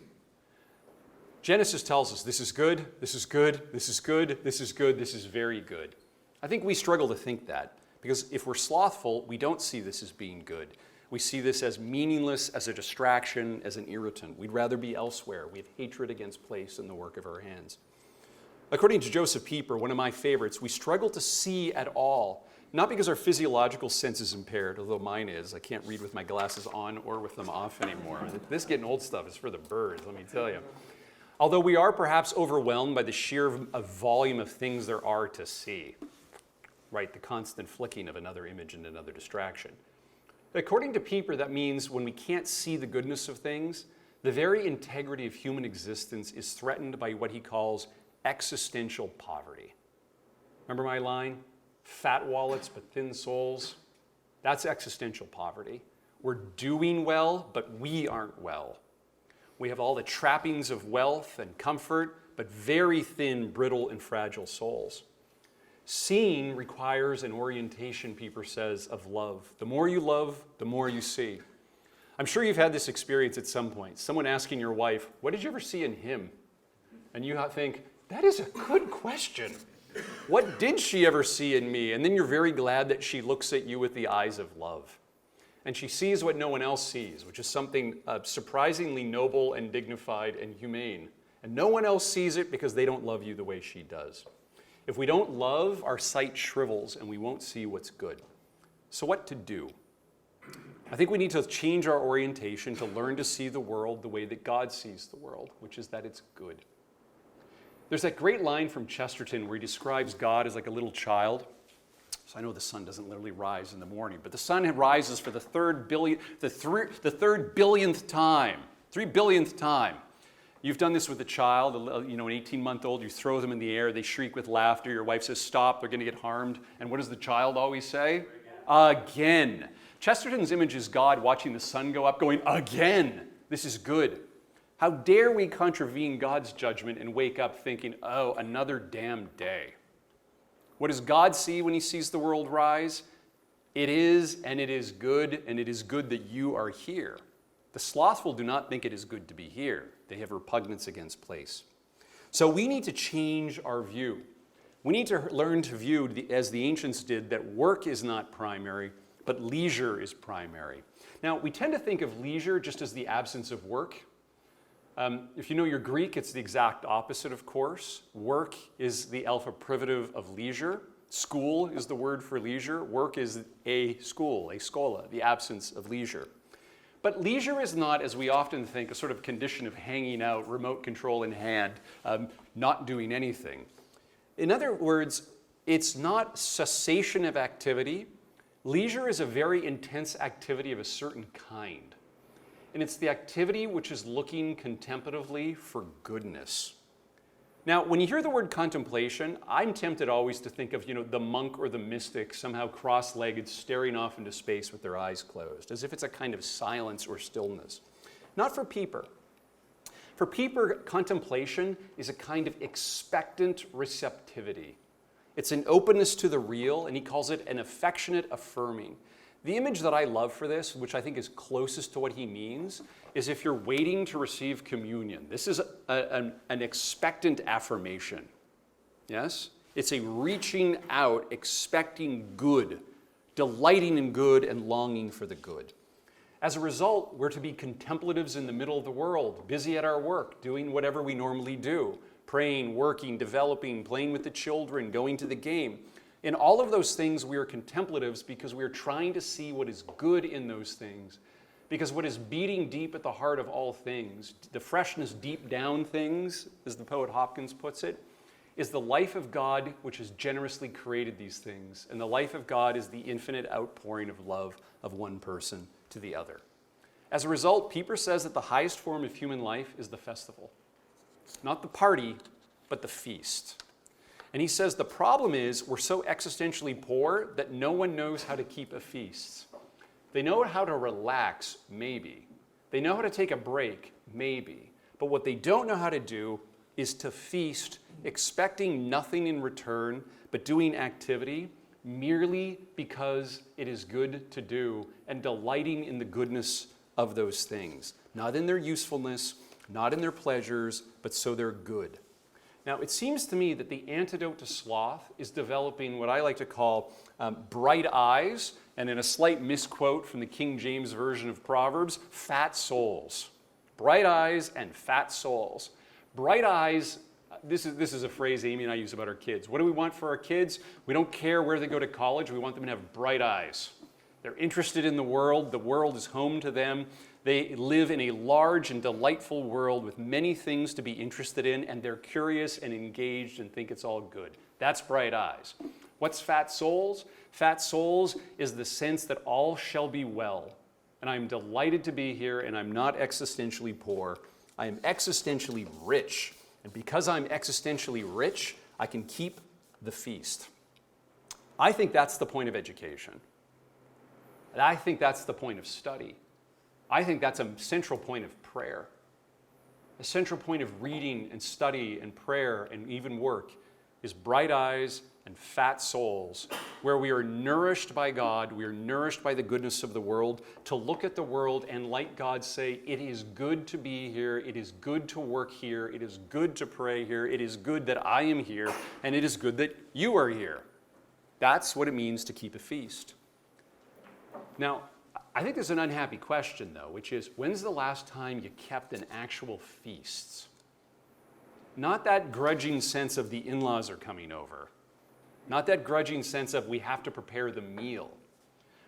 Genesis tells us this is good, this is good, this is good, this is good, this is very good. I think we struggle to think that because if we're slothful, we don't see this as being good. We see this as meaningless, as a distraction, as an irritant. We'd rather be elsewhere. We have hatred against place in the work of our hands. According to Joseph Pieper, one of my favorites, we struggle to see at all, not because our physiological sense is impaired, although mine is. I can't read with my glasses on or with them off anymore. This getting old stuff is for the birds, let me tell you. Although we are perhaps overwhelmed by the sheer volume of things there are to see, right? The constant flicking of another image and another distraction. According to Pieper, that means when we can't see the goodness of things, the very integrity of human existence is threatened by what he calls existential poverty. Remember my line? Fat wallets but thin souls. That's existential poverty. We're doing well, but we aren't well. We have all the trappings of wealth and comfort, but very thin, brittle, and fragile souls. Seeing requires an orientation, Pieper says, of love. The more you love, the more you see. I'm sure you've had this experience at some point. Someone asking your wife, what did you ever see in him? And you think, that is a good question. What did she ever see in me? And then you're very glad that she looks at you with the eyes of love. And she sees what no one else sees, which is something surprisingly noble and dignified and humane. And no one else sees it because they don't love you the way she does. If we don't love, our sight shrivels and we won't see what's good. So what to do? I think we need to change our orientation to learn to see the world the way that God sees the world, which is that it's good. There's that great line from Chesterton where he describes God as like a little child. So I know the sun doesn't literally rise in the morning, but the sun rises for the third billionth time 3 billionth time. You've done this with a child, an 18-month-old, you throw them in the air, they shriek with laughter, your wife says, stop, they're going to get harmed. And what does the child always say? Again. Chesterton's image is God watching the sun go up, going, again, this is good. How dare we contravene God's judgment and wake up thinking, oh, another damn day. What does God see when he sees the world rise? It is, and it is good, and it is good that you are here. The slothful do not think it is good to be here. They have repugnance against place. So we need to change our view. We need to learn to view, as the ancients did, that work is not primary, but leisure is primary. Now, we tend to think of leisure just as the absence of work. If you know your Greek, it's the exact opposite, of course. Work is the alpha privative of leisure. School is the word for leisure. Work is a school, a schola, the absence of leisure. But leisure is not, as we often think, a sort of condition of hanging out, remote control in hand, not doing anything. In other words, it's not cessation of activity. Leisure is a very intense activity of a certain kind. And it's the activity which is looking contemplatively for goodness. Now, when you hear the word contemplation, I'm tempted always to think of, the monk or the mystic somehow cross-legged staring off into space with their eyes closed, as if it's a kind of silence or stillness. Not for Pieper. For Pieper, contemplation is a kind of expectant receptivity. It's an openness to the real, and he calls it an affectionate affirming. The image that I love for this, which I think is closest to what he means, is if you're waiting to receive communion. This is an expectant affirmation. Yes? It's a reaching out, expecting good, delighting in good and longing for the good. As a result, we're to be contemplatives in the middle of the world, busy at our work, doing whatever we normally do, praying, working, developing, playing with the children, going to the game. In all of those things, we are contemplatives because we are trying to see what is good in those things. Because what is beating deep at the heart of all things, the freshness deep down things, as the poet Hopkins puts it, is the life of God which has generously created these things. And the life of God is the infinite outpouring of love of one person to the other. As a result, Pieper says that the highest form of human life is the festival. Not the party, but the feast. And he says the problem is we're so existentially poor that no one knows how to keep a feast. They know how to relax, maybe. They know how to take a break, maybe. But what they don't know how to do is to feast, expecting nothing in return, but doing activity merely because it is good to do and delighting in the goodness of those things. Not in their usefulness, not in their pleasures, but so they're good. Now, it seems to me that the antidote to sloth is developing what I like to call bright eyes, and in a slight misquote from the King James Version of Proverbs, fat souls. Bright eyes and fat souls. Bright eyes, this is a phrase Amy and I use about our kids. What do we want for our kids? We don't care where they go to college. We want them to have bright eyes. They're interested in the world. The world is home to them. They live in a large and delightful world with many things to be interested in, and they're curious and engaged and think it's all good. That's bright eyes. What's fat souls? Fat souls is the sense that all shall be well. And I'm delighted to be here, and I'm not existentially poor. I am existentially rich. And because I'm existentially rich, I can keep the feast. I think that's the point of education. And I think that's the point of study. I think that's a central point of prayer. A central point of reading and study and prayer and even work is bright eyes and fat souls, where we are nourished by God, we are nourished by the goodness of the world, to look at the world and, like God, say, it is good to be here, it is good to work here, it is good to pray here, it is good that I am here, and it is good that you are here. That's what it means to keep a feast. Now, I think there's an unhappy question, though, which is, when's the last time you kept an actual feast? Not that grudging sense of the in-laws are coming over. Not that grudging sense of we have to prepare the meal.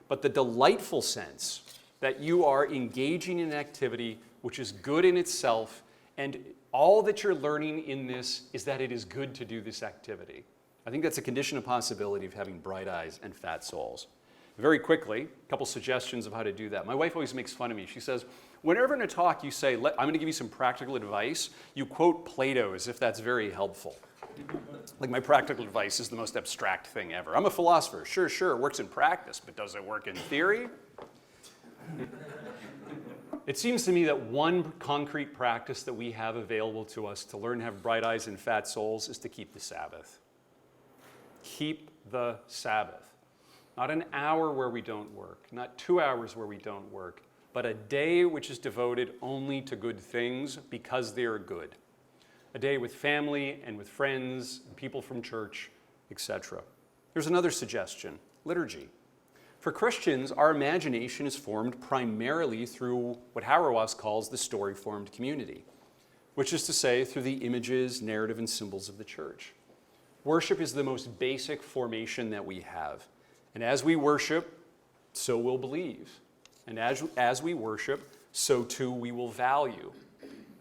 But the delightful sense that you are engaging in an activity which is good in itself, and all that you're learning in this is that it is good to do this activity. I think that's a condition of possibility of having bright eyes and fat souls. very quickly, a couple suggestions of how to do that. My wife always makes fun of me. She says, whenever in a talk you say, I'm going to give you some practical advice, you quote Plato as if that's very helpful. Like my practical advice is the most abstract thing ever. I'm a philosopher. Sure, it works in practice, but does it work in theory? It seems to me that one concrete practice that we have available to us to learn to have bright eyes and fat souls is to keep the Sabbath. Keep the Sabbath. Not an hour where we don't work, not 2 hours where we don't work, but a day which is devoted only to good things because they are good. A day with family and with friends, and people from church, etc. There's another suggestion, liturgy. For Christians, our imagination is formed primarily through what Hauerwas calls the story-formed community, which is to say, through the images, narrative, and symbols of the church. Worship is the most basic formation that we have. And as we worship, so we'll believe. And as we worship, so too we will value.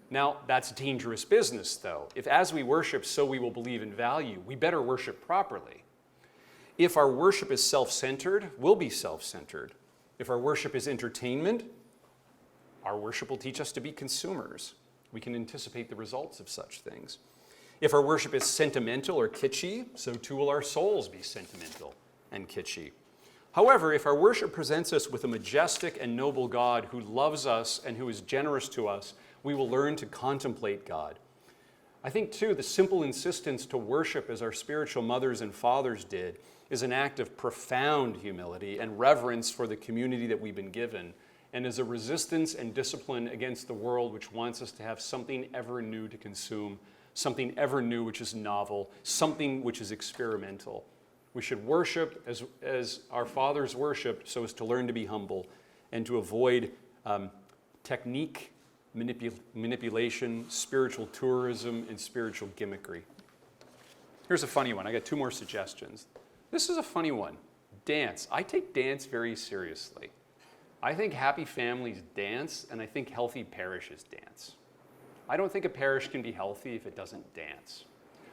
Now, that's dangerous business, though. If as we worship, so we will believe and value, we better worship properly. If our worship is self-centered, we'll be self-centered. If our worship is entertainment, our worship will teach us to be consumers. We can anticipate the results of such things. If our worship is sentimental or kitschy, so too will our souls be sentimental and kitschy. However, if our worship presents us with a majestic and noble God who loves us and who is generous to us, we will learn to contemplate God. I think, too, the simple insistence to worship as our spiritual mothers and fathers did is an act of profound humility and reverence for the community that we've been given, and is a resistance and discipline against the world which wants us to have something ever new to consume, something ever new which is novel, something which is experimental. We should worship as our fathers worshiped, so as to learn to be humble and to avoid technique, manipulation, spiritual tourism, and spiritual gimmickry. Here's a funny one. I got 2 more suggestions. This is a funny one. Dance. I take dance very seriously. I think happy families dance, and I think healthy parishes dance. I don't think a parish can be healthy if it doesn't dance.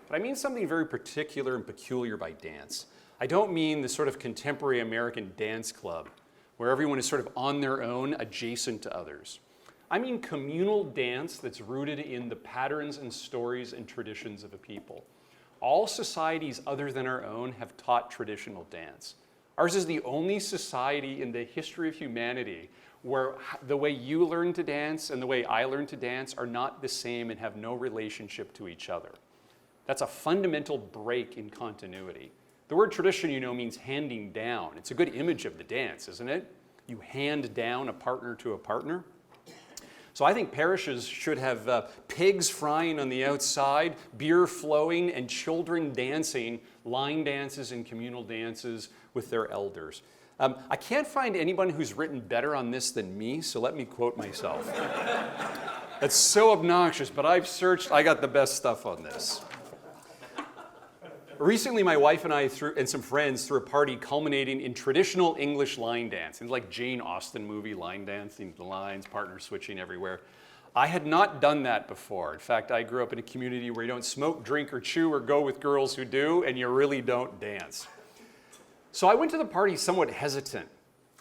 But I mean something very particular and peculiar by dance. I don't mean the sort of contemporary American dance club, where everyone is sort of on their own, adjacent to others. I mean communal dance that's rooted in the patterns and stories and traditions of a people. All societies other than our own have taught traditional dance. Ours is the only society in the history of humanity where the way you learn to dance and the way I learn to dance are not the same and have no relationship to each other. That's a fundamental break in continuity. The word tradition, means handing down. It's a good image of the dance, isn't it? You hand down a partner to a partner. So I think parishes should have pigs frying on the outside, beer flowing, and children dancing, line dances and communal dances with their elders. I can't find anyone who's written better on this than me, so let me quote myself. That's so obnoxious, but I've searched, I got the best stuff on this. Recently, my wife and I and some friends threw a party culminating in traditional English line dance. It's like Jane Austen movie line dancing, the lines, partner switching everywhere. I had not done that before. In fact, I grew up in a community where you don't smoke, drink, or chew, or go with girls who do, and you really don't dance. So I went to the party somewhat hesitant.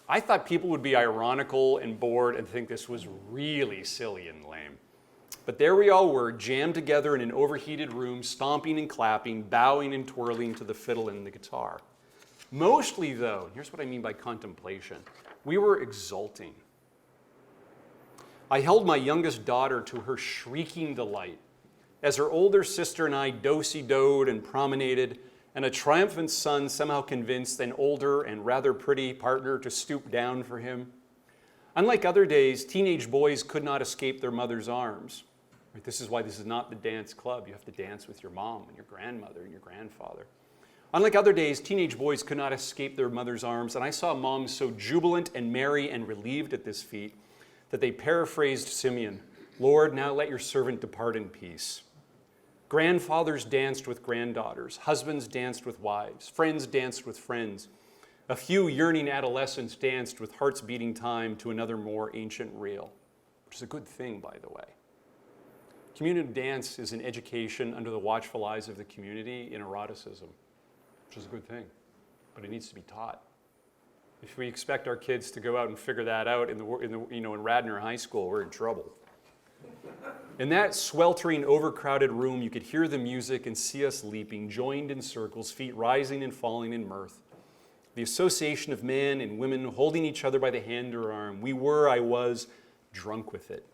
I thought people would be ironical and bored and think this was really silly and lame. But there we all were, jammed together in an overheated room, stomping and clapping, bowing and twirling to the fiddle and the guitar. Mostly, though, here's what I mean by contemplation, we were exulting. I held my youngest daughter to her shrieking delight as her older sister and I do-si-doed and promenaded, and a triumphant son somehow convinced an older and rather pretty partner to stoop down for him. Unlike other days, teenage boys could not escape their mother's arms. This is why this is not the dance club. You have to dance with your mom and your grandmother and your grandfather. Unlike other days, teenage boys could not escape their mother's arms, and I saw moms so jubilant and merry and relieved at this feat that they paraphrased Simeon, "Lord, now let your servant depart in peace." Grandfathers danced with granddaughters, husbands danced with wives, friends danced with friends. A few yearning adolescents danced with hearts beating time to another more ancient reel, which is a good thing, by the way. Community dance is an education under the watchful eyes of the community in eroticism, which is a good thing, but it needs to be taught. If we expect our kids to go out and figure that out in Radnor High School, we're in trouble. In that sweltering, overcrowded room, you could hear the music and see us leaping, joined in circles, feet rising and falling in mirth. The association of men and women holding each other by the hand or arm. I was, drunk with it.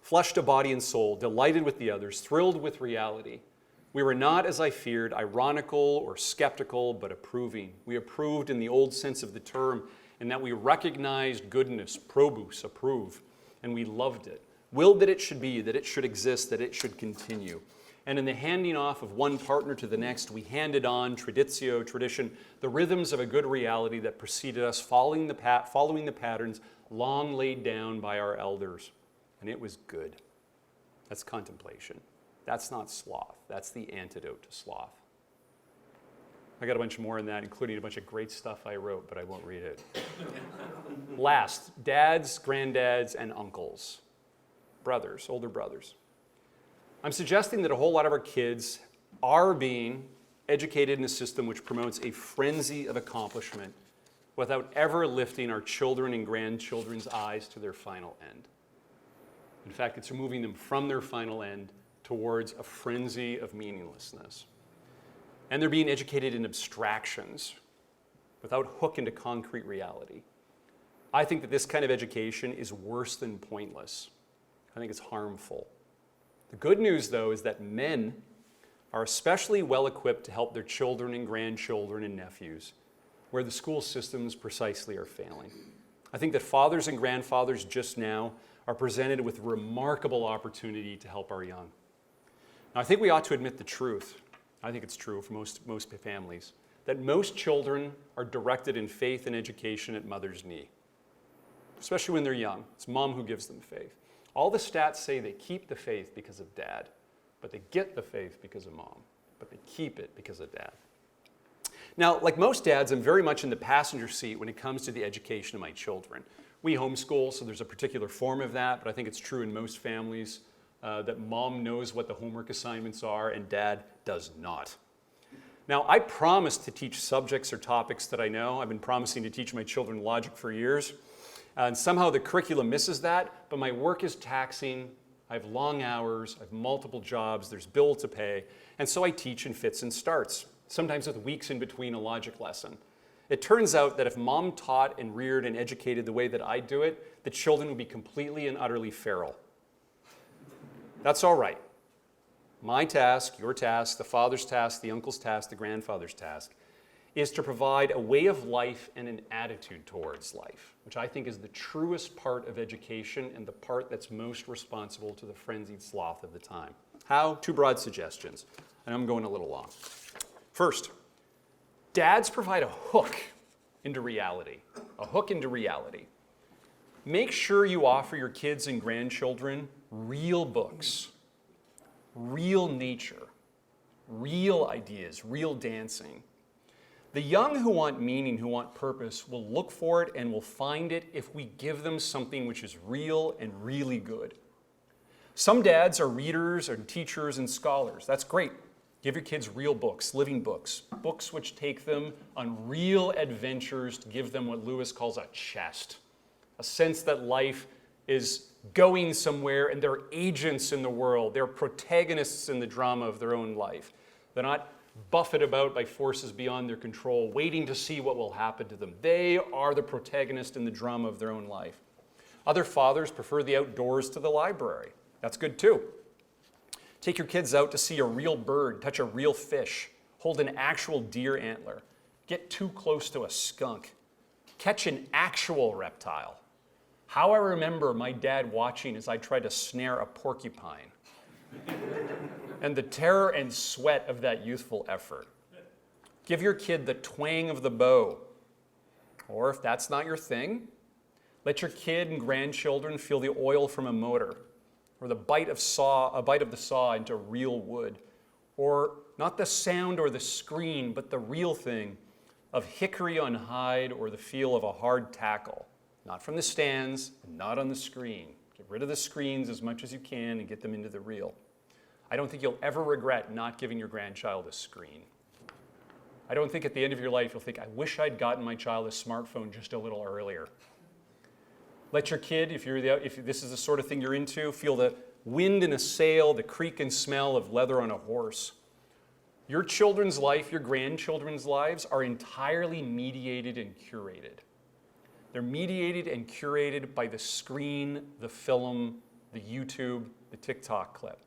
Flushed of body and soul, delighted with the others, thrilled with reality. We were not, as I feared, ironical or skeptical, but approving. We approved in the old sense of the term, in that we recognized goodness, probus, approve, and we loved it. Willed that it should be, that it should exist, that it should continue. And in the handing off of one partner to the next, we handed on, traditio, tradition, the rhythms of a good reality that preceded us, following the patterns long laid down by our elders. And it was good. That's contemplation. That's not sloth. That's the antidote to sloth. I got a bunch more in that, including a bunch of great stuff I wrote, but I won't read it. Last, dads, granddads, and uncles. Brothers, older brothers. I'm suggesting that a whole lot of our kids are being educated in a system which promotes a frenzy of accomplishment without ever lifting our children and grandchildren's eyes to their final end. In fact, it's moving them from their final end towards a frenzy of meaninglessness. And they're being educated in abstractions without hook into concrete reality. I think that this kind of education is worse than pointless. I think it's harmful. The good news, though, is that men are especially well equipped to help their children and grandchildren and nephews, where the school systems precisely are failing. I think that fathers and grandfathers just now are presented with remarkable opportunity to help our young. Now, I think we ought to admit the truth. I think it's true for most families, that most children are directed in faith and education at mother's knee, especially when they're young. It's mom who gives them faith. All the stats say they keep the faith because of dad, but they get the faith because of mom, but they keep it because of dad. Now, like most dads, I'm very much in the passenger seat when it comes to the education of my children. We homeschool, so there's a particular form of that, but I think it's true in most families that mom knows what the homework assignments are and dad does not. Now, I promise to teach subjects or topics that I know. I've been promising to teach my children logic for years. And somehow the curriculum misses that, but my work is taxing. I have long hours, I have multiple jobs, there's bill to pay, and so I teach in fits and starts, sometimes with weeks in between a logic lesson. It turns out that if mom taught and reared and educated the way that I do it, the children would be completely and utterly feral. That's all right. My task, your task, the father's task, the uncle's task, the grandfather's task, is to provide a way of life and an attitude towards life, which I think is the truest part of education and the part that's most responsible to the frenzied sloth of the time. How? Two broad suggestions, and I'm going a little long. First, dads provide a hook into reality, a hook into reality. Make sure you offer your kids and grandchildren real books, real nature, real ideas, real dancing. The young who want meaning, who want purpose, will look for it and will find it if we give them something which is real and really good. Some dads are readers and teachers and scholars. That's great. Give your kids real books, living books, books which take them on real adventures to give them what Lewis calls a chest, a sense that life is going somewhere and they're agents in the world. They're protagonists in the drama of their own life. They're not buffeted about by forces beyond their control, waiting to see what will happen to them. They are the protagonist in the drama of their own life. Other fathers prefer the outdoors to the library. That's good too. Take your kids out to see a real bird, touch a real fish, hold an actual deer antler, get too close to a skunk, catch an actual reptile. How I remember my dad watching as I tried to snare a porcupine. And the terror and sweat of that youthful effort. Give your kid the twang of the bow. Or if that's not your thing, let your kid and grandchildren feel the oil from a motor, or the bite of the saw into real wood, or not the sound or the screen, but the real thing of hickory on hide or the feel of a hard tackle. Not from the stands, not on the screen. Get rid of the screens as much as you can and get them into the real. I don't think you'll ever regret not giving your grandchild a screen. I don't think at the end of your life you'll think, I wish I'd gotten my child a smartphone just a little earlier. Let your kid, if this is the sort of thing you're into, feel the wind in a sail, the creak and smell of leather on a horse. Your children's life, your grandchildren's lives are entirely mediated and curated. They're mediated and curated by the screen, the film, the YouTube, the TikTok clip.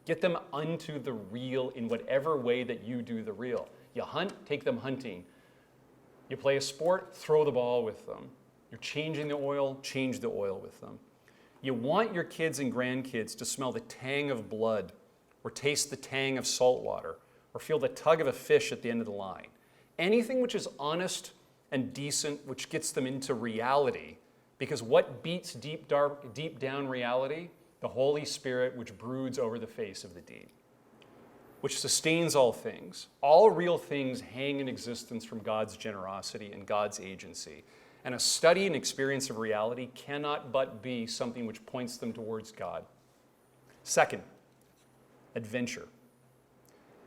Get them unto the real in whatever way that you do the real. You hunt, take them hunting. You play a sport, throw the ball with them. You're changing the oil, change the oil with them. You want your kids and grandkids to smell the tang of blood, or taste the tang of salt water, or feel the tug of a fish at the end of the line. Anything which is honest and decent, which gets them into reality, because what beats deep down reality? The Holy Spirit which broods over the face of the deep, which sustains all things. All real things hang in existence from God's generosity and God's agency. And a study and experience of reality cannot but be something which points them towards God. Second, adventure.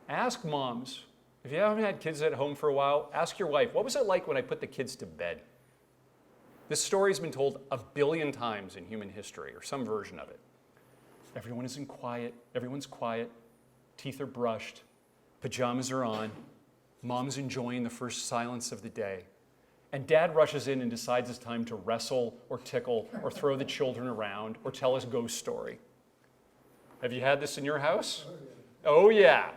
Ask moms, if you haven't had kids at home for a while, ask your wife, what was it like when I put the kids to bed? This story's been told 1 billion times in human history, or some version of it. Everyone's quiet, teeth are brushed, pajamas are on, mom's enjoying the first silence of the day, and dad rushes in and decides it's time to wrestle or tickle or throw the children around or tell us a ghost story. Have you had this in your house? Oh yeah.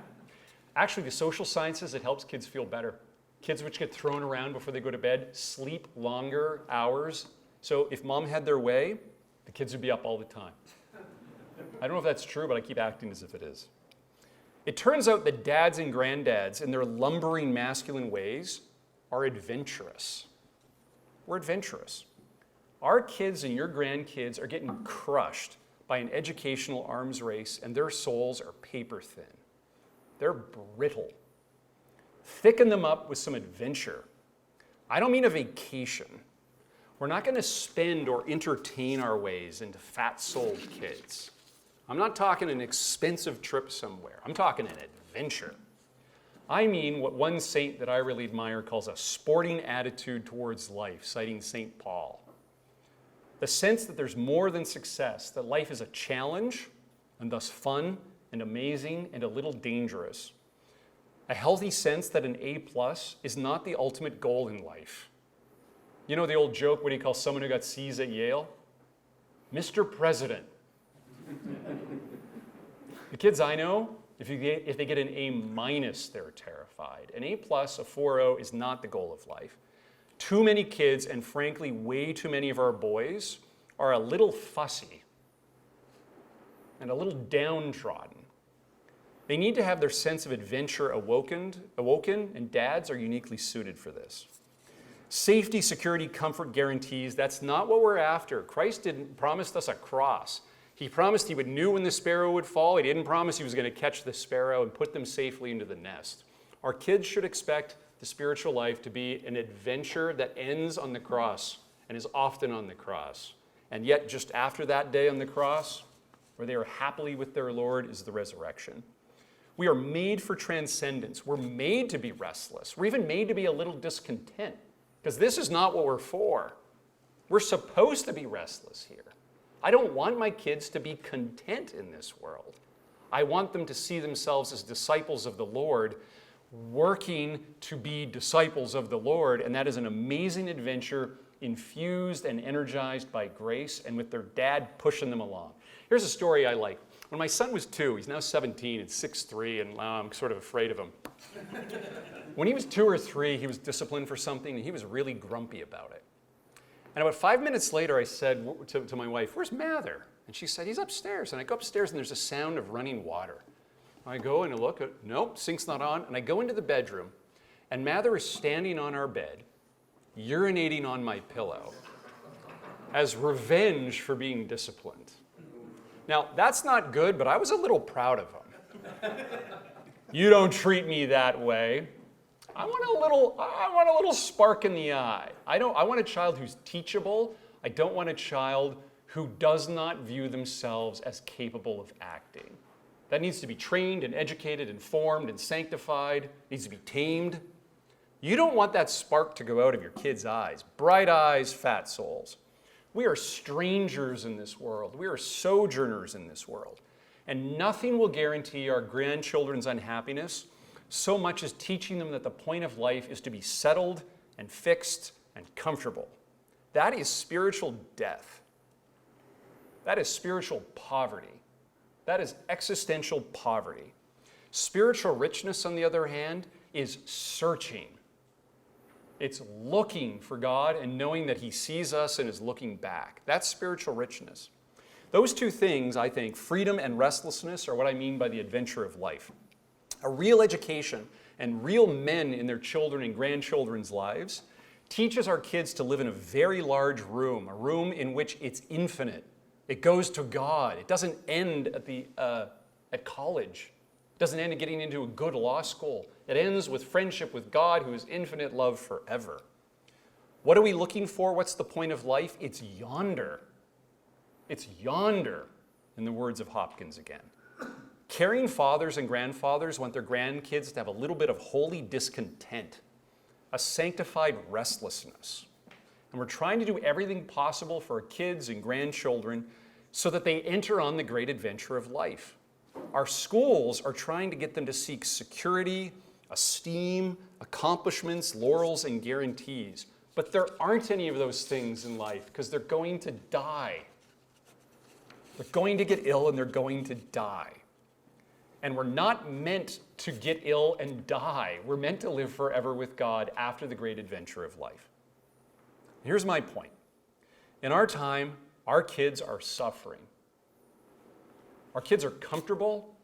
Actually, the social sciences, it helps kids feel better. Kids which get thrown around before they go to bed sleep longer hours. So if mom had their way, the kids would be up all the time. I don't know if that's true, but I keep acting as if it is. It turns out that dads and granddads, in their lumbering masculine ways, are adventurous. We're adventurous. Our kids and your grandkids are getting crushed by an educational arms race, and their souls are paper thin. They're brittle. Thicken them up with some adventure. I don't mean a vacation. We're not going to spend or entertain our ways into fat-souled kids. I'm not talking an expensive trip somewhere. I'm talking an adventure. I mean what one saint that I really admire calls a sporting attitude towards life, citing St. Paul. The sense that there's more than success, that life is a challenge, and thus fun and amazing and a little dangerous. A healthy sense that an A+ is not the ultimate goal in life. You know the old joke, what do you call someone who got C's at Yale? Mr. President. The kids I know, if they get an A-, they're terrified. An A+, a 4.0 is not the goal of life. Too many kids, and frankly, way too many of our boys, are a little fussy and a little downtrodden. They need to have their sense of adventure awoken, and dads are uniquely suited for this. Safety, security, comfort guarantees, that's not what we're after. Christ didn't promise us a cross. He promised he would know when the sparrow would fall. He didn't promise he was going to catch the sparrow and put them safely into the nest. Our kids should expect the spiritual life to be an adventure that ends on the cross and is often on the cross. And yet, just after that day on the cross, where they are happily with their Lord, is the resurrection. We are made for transcendence. We're made to be restless. We're even made to be a little discontent, because this is not what we're for. We're supposed to be restless here. I don't want my kids to be content in this world. I want them to see themselves as disciples of the Lord, working to be disciples of the Lord, and that is an amazing adventure, infused and energized by grace, and with their dad pushing them along. Here's a story I like. When my son was 2, he's now 17 and 6'3", and I'm sort of afraid of him. When he was 2 or 3, he was disciplined for something, and he was really grumpy about it. And about 5 minutes later, I said to my wife, "Where's Mather?" And she said, "He's upstairs." And I go upstairs, and there's a sound of running water. I go and I look, nope, sink's not on. And I go into the bedroom, and Mather is standing on our bed, urinating on my pillow, as revenge for being disciplined. Now, that's not good, but I was a little proud of him. You don't treat me that way. I want a little spark in the eye. I want a child who's teachable. I don't want a child who does not view themselves as capable of acting. That needs to be trained and educated and formed and sanctified. It needs to be tamed. You don't want that spark to go out of your kids' eyes. Bright eyes, fat souls. We are strangers in this world. We are sojourners in this world. And nothing will guarantee our grandchildren's unhappiness so much as teaching them that the point of life is to be settled and fixed and comfortable. That is spiritual death. That is spiritual poverty. That is existential poverty. Spiritual richness, on the other hand, is searching. It's looking for God and knowing that He sees us and is looking back. That's spiritual richness. Those two things, I think, freedom and restlessness, are what I mean by the adventure of life. A real education and real men in their children and grandchildren's lives teaches our kids to live in a very large room, a room in which it's infinite. It goes to God. It doesn't end at college. It doesn't end at getting into a good law school. It ends with friendship with God, who is infinite love forever. What are we looking for? What's the point of life? It's yonder. It's yonder, in the words of Hopkins again. Caring fathers and grandfathers want their grandkids to have a little bit of holy discontent, a sanctified restlessness. And we're trying to do everything possible for our kids and grandchildren so that they enter on the great adventure of life. Our schools are trying to get them to seek security, esteem, accomplishments, laurels, and guarantees. But there aren't any of those things in life because they're going to die. They're going to get ill and they're going to die. And we're not meant to get ill and die. We're meant to live forever with God after the great adventure of life. Here's my point. In our time, our kids are suffering. Our kids are comfortable.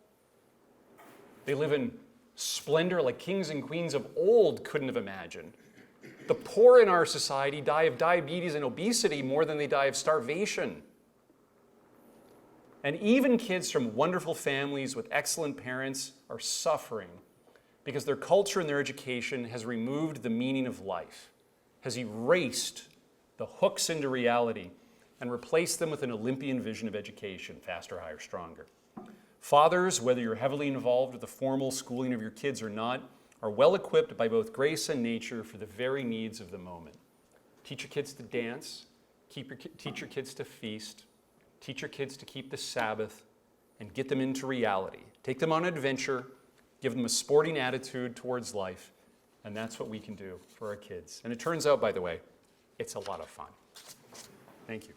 They live in splendor like kings and queens of old couldn't have imagined. The poor in our society die of diabetes and obesity more than they die of starvation. And even kids from wonderful families with excellent parents are suffering because their culture and their education has removed the meaning of life, has erased the hooks into reality, and replaced them with an Olympian vision of education, faster, higher, stronger. Fathers, whether you're heavily involved with the formal schooling of your kids or not, are well equipped by both grace and nature for the very needs of the moment. Teach your kids to dance, teach your kids to feast, teach your kids to keep the Sabbath, and get them into reality. Take them on an adventure, give them a sporting attitude towards life, and that's what we can do for our kids. And it turns out, by the way, it's a lot of fun. Thank you.